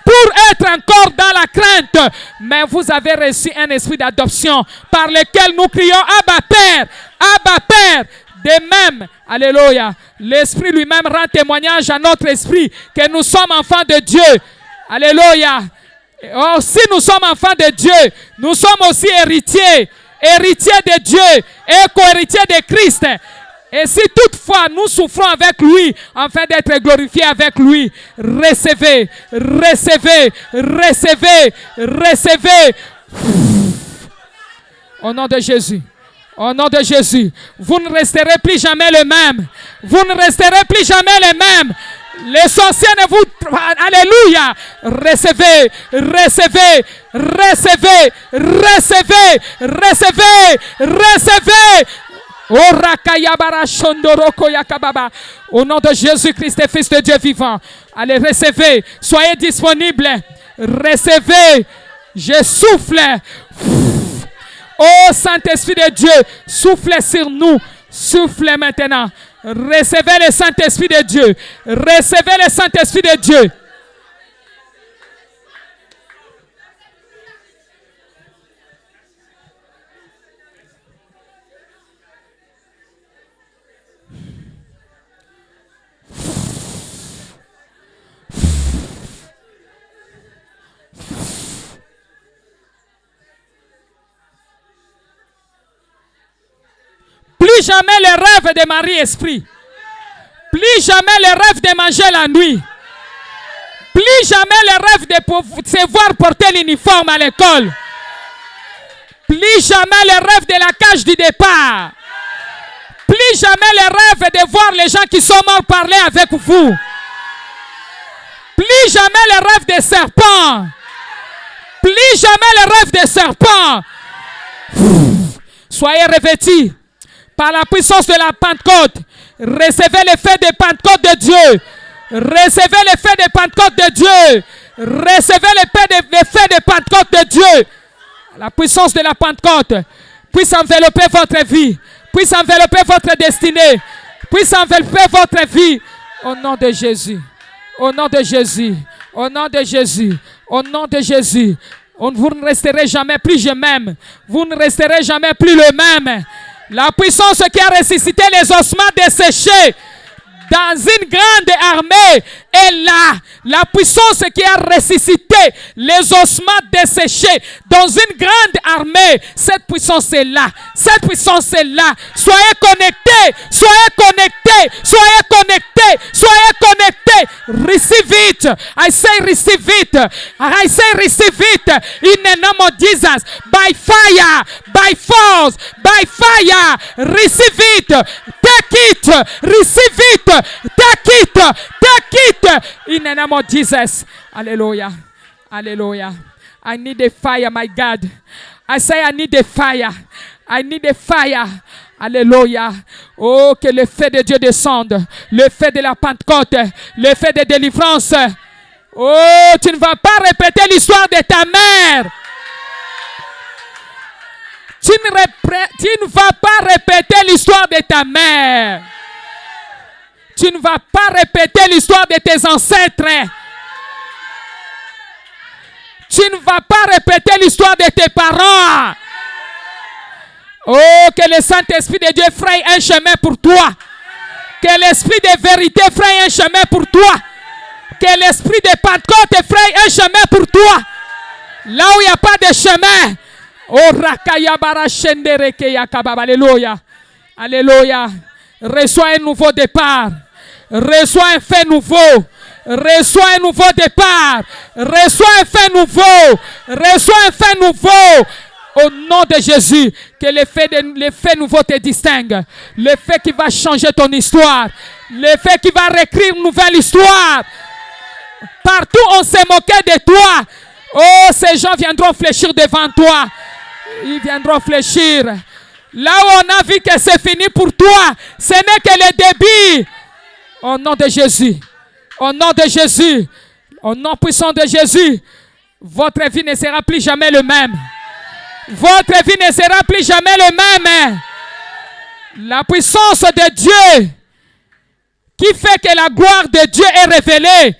pour être encore dans la crainte, mais vous avez reçu un esprit d'adoption par lequel nous crions Abba Père, Abba Père. De même, alléluia, l'Esprit lui-même rend témoignage à notre esprit que nous sommes enfants de Dieu. Alléluia. Oh, si nous sommes enfants de Dieu, nous sommes aussi héritiers. Héritiers de Dieu et co-héritiers de Christ. Et si toutefois nous souffrons avec lui, afin d'être glorifiés avec lui, recevez, recevez, recevez, recevez. Au nom de Jésus. Au nom de Jésus. Vous ne resterez plus jamais le même. Vous ne resterez plus jamais le même. Les sorciers ne vous... Alléluia. Recevez, recevez, recevez, recevez, recevez, recevez. Au nom de Jésus-Christ, Fils de Dieu vivant. Allez, recevez. Soyez disponibles. Recevez. Je souffle. Oh Saint-Esprit de Dieu, soufflez sur nous. Soufflez maintenant. Recevez le Saint-Esprit de Dieu. Recevez le Saint-Esprit de Dieu. Plus jamais le rêve de Marie-Esprit. Plus jamais le rêve de manger la nuit. Plus jamais le rêve de se voir porter l'uniforme à l'école. Plus jamais le rêve de la cage du départ. Plus jamais le rêve de voir les gens qui sont morts parler avec vous. Plus jamais le rêve des serpents. Plus jamais le rêve des serpents. Soyez revêtis par la puissance de la Pentecôte. Recevez l'effet de Pentecôte de Dieu. Recevez l'effet de Pentecôte de Dieu. Recevez l'effet de Pentecôte de Dieu. La puissance de la Pentecôte puisse envelopper votre vie. Puisse envelopper votre destinée. Puisse envelopper votre vie. Au nom de Jésus. Au nom de Jésus. Au nom de Jésus. Au nom de Jésus. Vous ne resterez jamais plus je m'aime. Vous ne resterez jamais plus le même. La puissance qui a ressuscité les ossements desséchés dans une grande armée est là. La puissance qui a ressuscité les ossements desséchés dans une grande armée, cette puissance est là. Cette puissance est là. Soyez connectés, soyez connectés, soyez connectés, soyez connectés. Receive it. I say receive it. I say receive it in the name of Jesus. By fire, by force, by fire. Receive it. Take it. Receive it. Take it. Take it. In the name of Jesus. Hallelujah. Hallelujah. I need a fire, my God. I say I need a fire. I need a fire. Alléluia. Oh, que le feu de Dieu descende. Le feu de la Pentecôte. Le feu de délivrance. Oh, tu ne vas pas répéter l'histoire de ta mère. Tu ne vas pas répéter l'histoire de ta mère. Tu ne vas pas répéter l'histoire de tes ancêtres. Tu ne vas pas répéter l'histoire de tes parents. Oh, que le Saint-Esprit de Dieu fraye un chemin pour toi. Que l'Esprit de vérité fraye un chemin pour toi. Que l'Esprit de Pentecôte fraye un chemin pour toi. Là où il n'y a pas de chemin. Oh, rakayabara shendereke yakababa. Alléluia. Alléluia. Reçois un nouveau départ. Reçois un fait nouveau. Reçois un nouveau départ. Reçois un fait nouveau. Reçois un fait nouveau. Au nom de Jésus, que l'effet nouveau te distingue. L'effet qui va changer ton histoire. L'effet qui va réécrire une nouvelle histoire. Partout on s'est moqué de toi. Oh, ces gens viendront fléchir devant toi. Ils viendront fléchir. Là où on a vu que c'est fini pour toi, ce n'est que le début. Au nom de Jésus. Au nom de Jésus. Au nom puissant de Jésus. Votre vie ne sera plus jamais le même. Votre vie ne sera plus jamais le même. La puissance de Dieu qui fait que la gloire de Dieu est révélée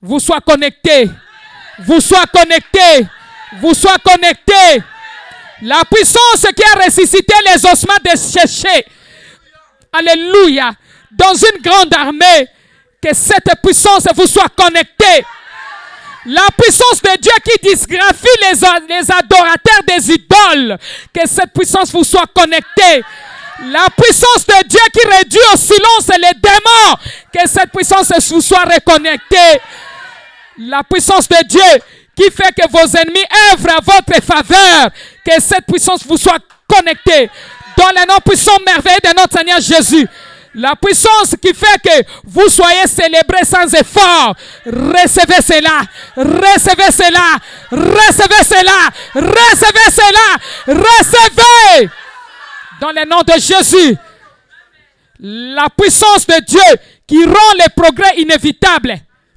vous soit connecté. Vous soit connecté. Vous soit connecté. La puissance qui a ressuscité les ossements desséchés Alléluia. Dans une grande armée, que cette puissance vous soit connectée. La puissance de Dieu qui disgraphie les adorateurs des idoles, que cette puissance vous soit connectée. La puissance de Dieu qui réduit au silence les démons, que cette puissance vous soit reconnectée. La puissance de Dieu qui fait que vos ennemis œuvrent à votre faveur, que cette puissance vous soit connectée. Dans le nom puissant merveilleux de notre Seigneur Jésus. La puissance qui fait que vous soyez célébrés sans effort. Recevez cela. Recevez cela. Recevez cela. Recevez cela. Recevez. Dans le nom de Jésus. La puissance de Dieu qui rend les progrès inévitables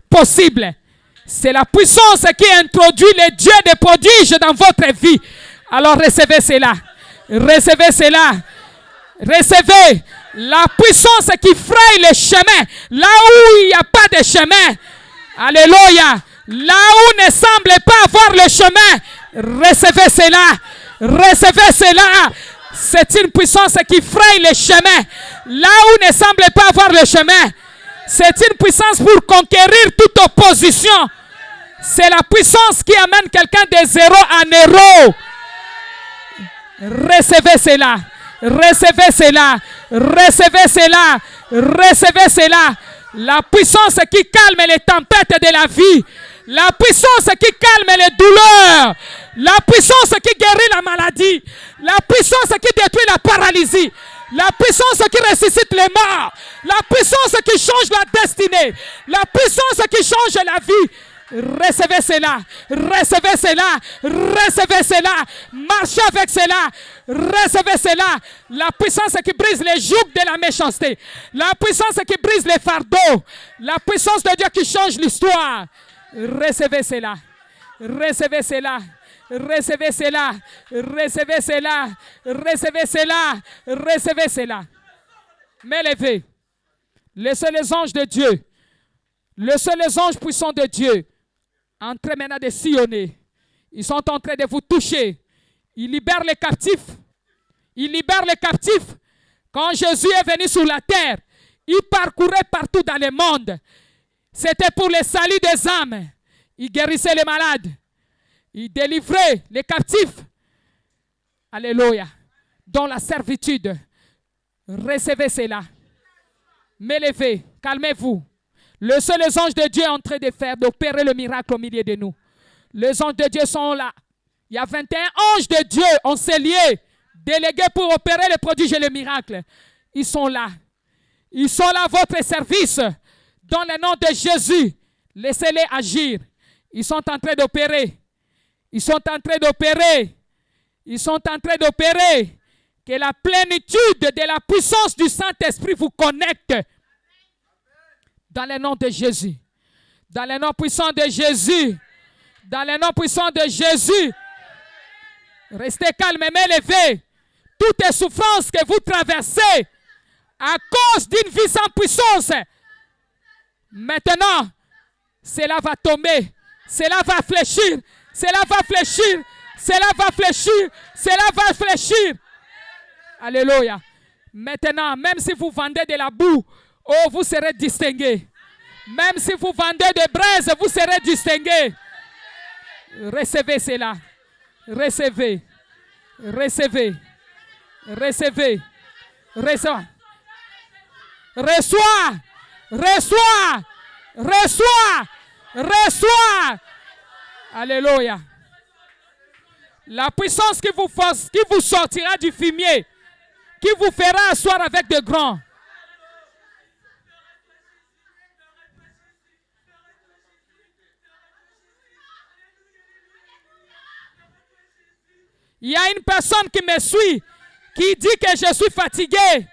possibles. C'est la puissance qui introduit les dieux des prodiges dans votre vie. Alors recevez cela. Recevez cela. Recevez la puissance qui fraye le chemin. Là où il n'y a pas de chemin. Alléluia. Là où ne semble pas avoir le chemin. Recevez cela. Recevez cela. C'est une puissance qui fraye le chemin. Là où ne semble pas avoir le chemin. C'est une puissance pour conquérir toute opposition. C'est la puissance qui amène quelqu'un de zéro en héros. Recevez cela. Recevez cela. Recevez cela. Recevez cela. La puissance qui calme les tempêtes de la vie. La puissance qui calme les douleurs. La puissance qui guérit la maladie. La puissance qui détruit la paralysie. La puissance qui ressuscite les morts. La puissance qui change la destinée. La puissance qui change la vie. Recevez cela, recevez cela, recevez cela, marchez avec cela, recevez cela. La puissance qui brise les jougs de la méchanceté, la puissance qui brise les fardeaux, la puissance de Dieu qui change l'histoire. Recevez cela, recevez cela, recevez cela, recevez cela, recevez cela, recevez cela. Mais levez, laissez les anges de Dieu, laissez les anges puissants de Dieu en train maintenant de sillonner. Ils sont en train de vous toucher. Ils libèrent les captifs. Ils libèrent les captifs. Quand Jésus est venu sur la terre, il parcourait partout dans le monde. C'était pour le salut des âmes. Il guérissait les malades. Il délivrait les captifs. Alléluia. Dans la servitude. Recevez cela. Mais levez, calmez-vous. Laissez les anges de Dieu en train de faire, d'opérer le miracle au milieu de nous. Les anges de Dieu sont là. Il y a 21 anges de Dieu, on s'est liés, délégués pour opérer les prodiges et les miracles. Ils sont là. Ils sont là à votre service. Dans le nom de Jésus, laissez-les agir. Ils sont en train d'opérer. Ils sont en train d'opérer. Ils sont en train d'opérer. Que la plénitude de la puissance du Saint-Esprit vous connecte. Dans le nom de Jésus. Dans le nom puissant de Jésus. Dans le nom puissant de Jésus. Restez calme et levez. Toutes les souffrances que vous traversez à cause d'une vie sans puissance. Maintenant, cela va tomber. Cela va fléchir. Cela va fléchir. Cela va fléchir. Cela va fléchir. Alléluia. Maintenant, même si vous vendez de la boue, oh, vous serez distingués. Même si vous vendez des braises, vous serez distingués. Recevez cela. Recevez. Recevez. Recevez. Reçois. Reçois. Reçois. Reçois. Reçois. Alléluia. La puissance qui vous sortira du fumier, qui vous fera asseoir avec de grands. Il y a une personne qui me suit, qui dit que je suis fatigué.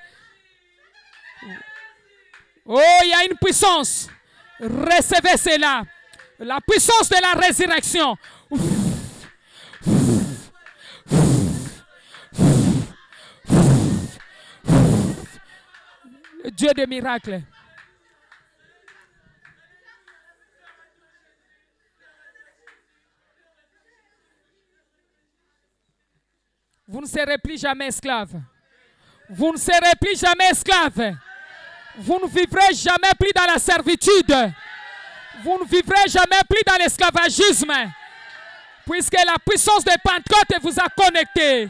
Oh, il y a une puissance. Recevez cela. La puissance de la résurrection. Le Dieu des miracles. Vous ne serez plus jamais esclave. Vous ne serez plus jamais esclaves. Vous ne vivrez jamais plus dans la servitude. Vous ne vivrez jamais plus dans l'esclavagisme. Puisque la puissance de Pentecôte vous a connecté.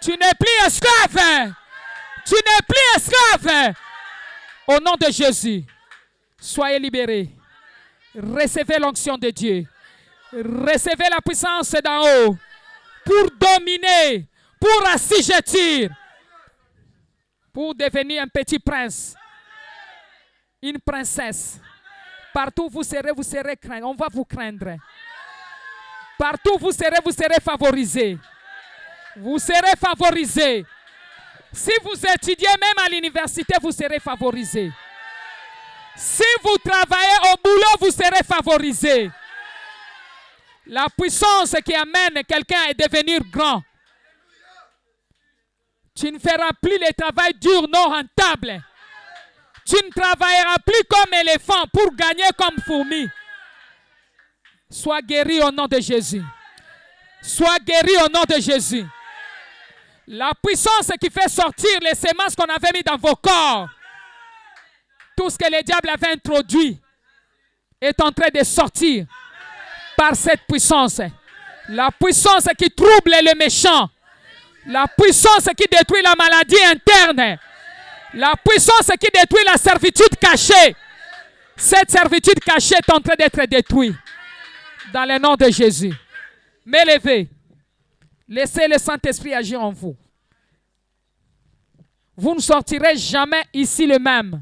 Tu n'es plus esclave. Tu n'es plus esclave. Au nom de Jésus, soyez libérés. Recevez l'onction de Dieu. Recevez la puissance d'en haut pour dominer, pour assujettir, pour devenir un petit prince, une princesse. Partout où vous serez craint. On va vous craindre. Partout où vous serez favorisés. Vous serez favorisés. Si vous étudiez même à l'université, vous serez favorisés. Si vous travaillez au boulot, vous serez favorisés. La puissance qui amène quelqu'un à devenir grand. Tu ne feras plus le travail dur, non rentable. Tu ne travailleras plus comme éléphant pour gagner comme fourmi. Sois guéri au nom de Jésus. Sois guéri au nom de Jésus. La puissance qui fait sortir les semences qu'on avait mis dans vos corps. Tout ce que le diable avait introduit est en train de sortir par cette puissance. La puissance qui trouble le méchant. La puissance qui détruit la maladie interne. La puissance qui détruit la servitude cachée. Cette servitude cachée est en train d'être détruite. Dans le nom de Jésus. M'élevez. Laissez le Saint-Esprit agir en vous. Vous ne sortirez jamais ici le même.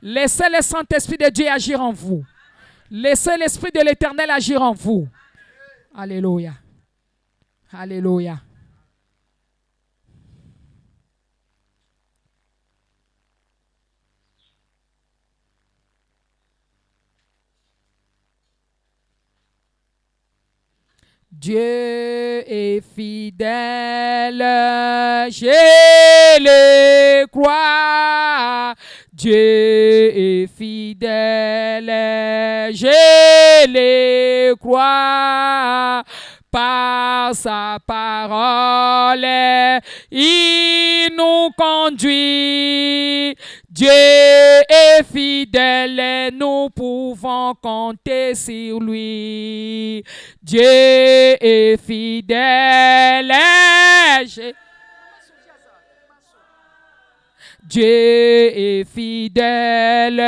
Laissez le Saint-Esprit de Dieu agir en vous. Laissez l'Esprit de l'Éternel agir en vous. Alléluia. Alléluia. Dieu est fidèle, je le crois. Dieu est fidèle, je le crois. Par sa parole, il nous conduit. Dieu est fidèle, nous pouvons compter sur lui. Dieu est fidèle. Dieu est fidèle,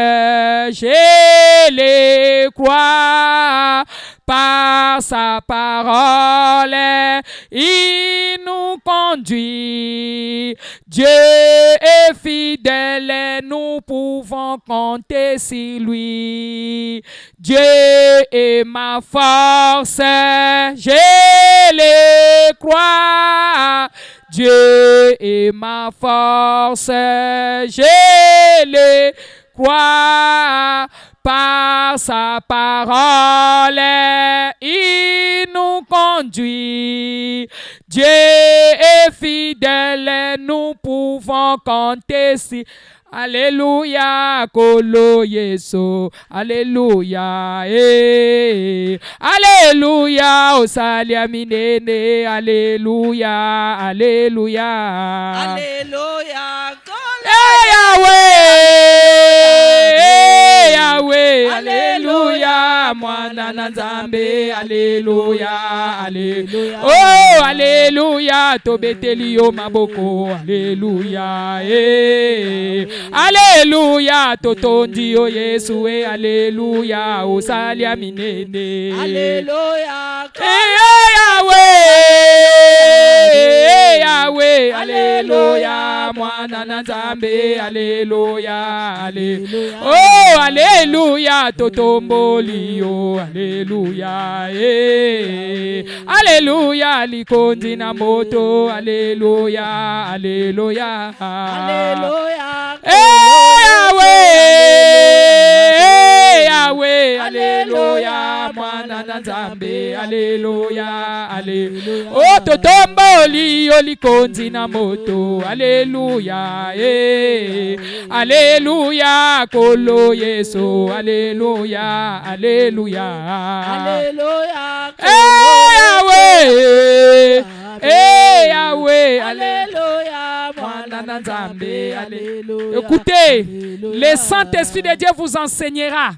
je le crois. Par sa parole, il nous conduit. Dieu est fidèle, nous pouvons compter sur lui. Dieu est ma force, je le crois. Dieu est ma force, je le crois. Par sa parole, il nous conduit. Dieu est fidèle, nous pouvons compter sur. Alléluia, Kolo Yeso, Alléluia, Alléluia, Osalia Minene, Alléluia, Alléluia, Alléluia, Yahweh, Alléluia, Mwana Nzambe, Alléluia, Alléluia, oh, Alléluia, Tobeteli Maboko, Alléluia, Alléluia, Totondi o Yesu, Alléluia, Osalia Minene, Alléluia, Yahweh, Alléluia, Mwana Nzambe, Alléluia, Alléluia, oh, Alléluia, Totomboli, oh, Alléluia, Alléluia, Likondi na moto, Alléluia, Alléluia, Alléluia, Yahweh, Alléluia, Mwana Nzambe, Alléluia, Alléluia, oh, Totomboli, oh, Likondi na moto, Alléluia, Alléluia, Kolo Yesu, Alléluia, Alléluia, Alléluia, Yahweh, Yahweh, Alléluia, Mwana Écoutez, le Saint-Esprit de Dieu vous enseignera.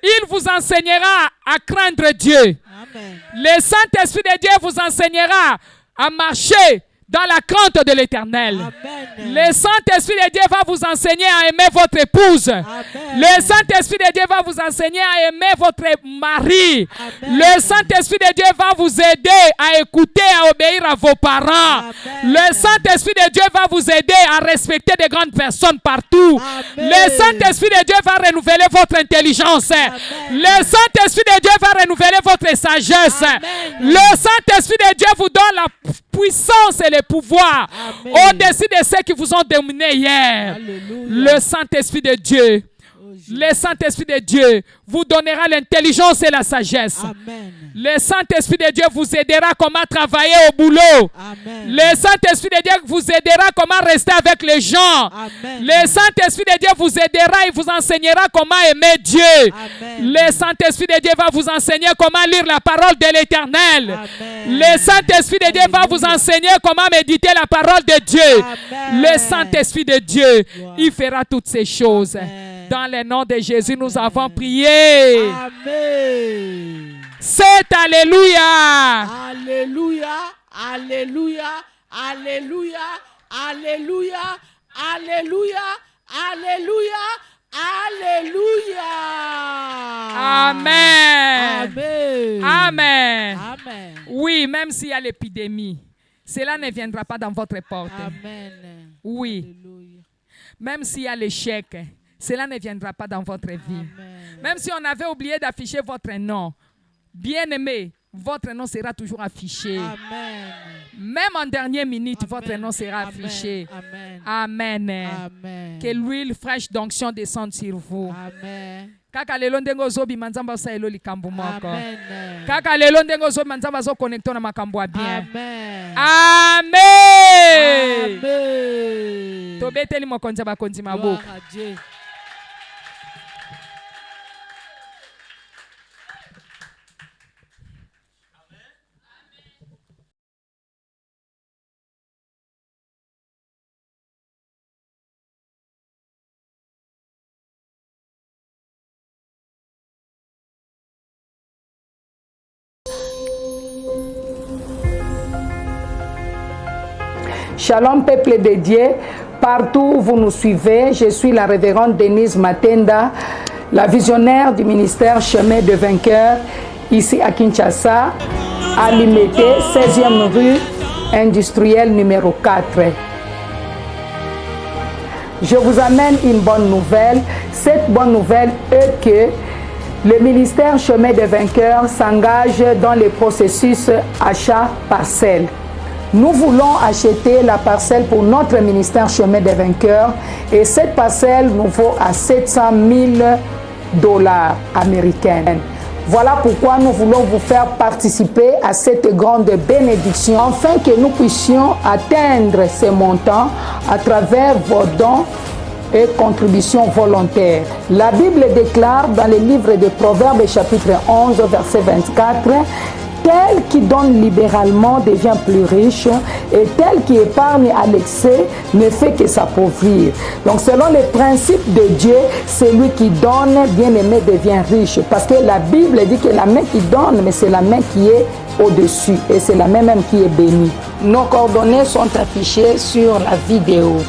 Il vous enseignera à craindre Dieu. Amen. Le Saint-Esprit de Dieu vous enseignera à marcher dans la crainte de l'Éternel. Amen. Le Saint-Esprit de Dieu va vous enseigner à aimer votre épouse. Amen. Le Saint-Esprit de Dieu va vous enseigner à aimer votre mari. Amen. Le Saint-Esprit de Dieu va vous aider à écouter, à obéir à vos parents. Amen. Le Saint-Esprit de Dieu va vous aider à respecter de grandes personnes partout. Amen. Le Saint-Esprit de Dieu va renouveler votre intelligence. Amen. Le Saint-Esprit de Dieu va renouveler votre sagesse. Amen. Le Saint-Esprit de Dieu vous donne la puissance et le pouvoir Amen. au-dessus de ceux qui vous ont dominé hier. Alléluia. Le Saint-Esprit de Dieu, le Saint-Esprit de Dieu vous donnera l'intelligence et la sagesse. Amen. Le Saint-Esprit de Dieu vous aidera comment travailler au boulot. Amen. Le Saint-Esprit de Dieu vous aidera comment rester avec les gens. Amen. Le Saint-Esprit de Dieu vous aidera et vous enseignera comment aimer Dieu. Amen. Le Saint-Esprit de Dieu va vous enseigner comment lire la parole de l'Éternel. Amen. Le Saint-Esprit de Dieu va vous enseigner comment méditer la parole de Dieu. Amen. Le Saint-Esprit de Dieu, Gloire. il fera toutes ces choses. Amen. Dans le nom de Jésus, nous avons prié. Amen. C'est Alléluia. Alléluia. Alléluia. Alléluia. Alléluia. Alléluia. Alléluia. Alléluia. Amen. Amen. Amen. Amen. Oui, même s'il y a l'épidémie, cela ne viendra pas dans votre porte. Amen. Oui, Alléluia. même s'il y a l'échec, cela ne viendra pas dans votre vie. Amen. Même si on avait oublié d'afficher votre nom, bien-aimé, votre nom sera toujours affiché. Amen. Même en dernière minute, Amen. votre nom sera Amen. affiché. Amen. Amen. Amen. Que l'huile fraîche d'onction descende sur vous. Amen. Kaka lelo ndenge ozobima nzambe asalela likambo moko. Amen. Kaka lelo ndenge ozobima nzambe azoconnecte na makambo ya bien. Amen. Amen. Amen. Tobeteli mokonzi ya bakonzi maboko. Gloire à Dieu. Shalom peuple de Dieu, partout où vous nous suivez, je suis la révérende Denise Matenda, la visionnaire du ministère Chemin de Vainqueur, ici à Kinshasa, à Limete, 16e rue industrielle numéro 4. Je vous amène une bonne nouvelle. Cette bonne nouvelle est que le ministère Chemin de Vainqueur s'engage dans le processus achat parcelle. Nous voulons acheter la parcelle pour notre ministère Chemin des Vainqueurs et cette parcelle nous vaut à 700 000 $ américains. Voilà pourquoi nous voulons vous faire participer à cette grande bénédiction afin que nous puissions atteindre ces montants à travers vos dons et contributions volontaires. La Bible déclare dans le livre de Proverbes chapitre 11 verset 24: tel qui donne libéralement devient plus riche et tel qui épargne à l'excès ne fait que s'appauvrir. Donc selon les principes de Dieu, celui qui donne, bien aimé, devient riche. Parce que la Bible dit que la main qui donne, mais c'est la main qui est au-dessus et c'est la main même qui est bénie. Nos coordonnées sont affichées sur la vidéo.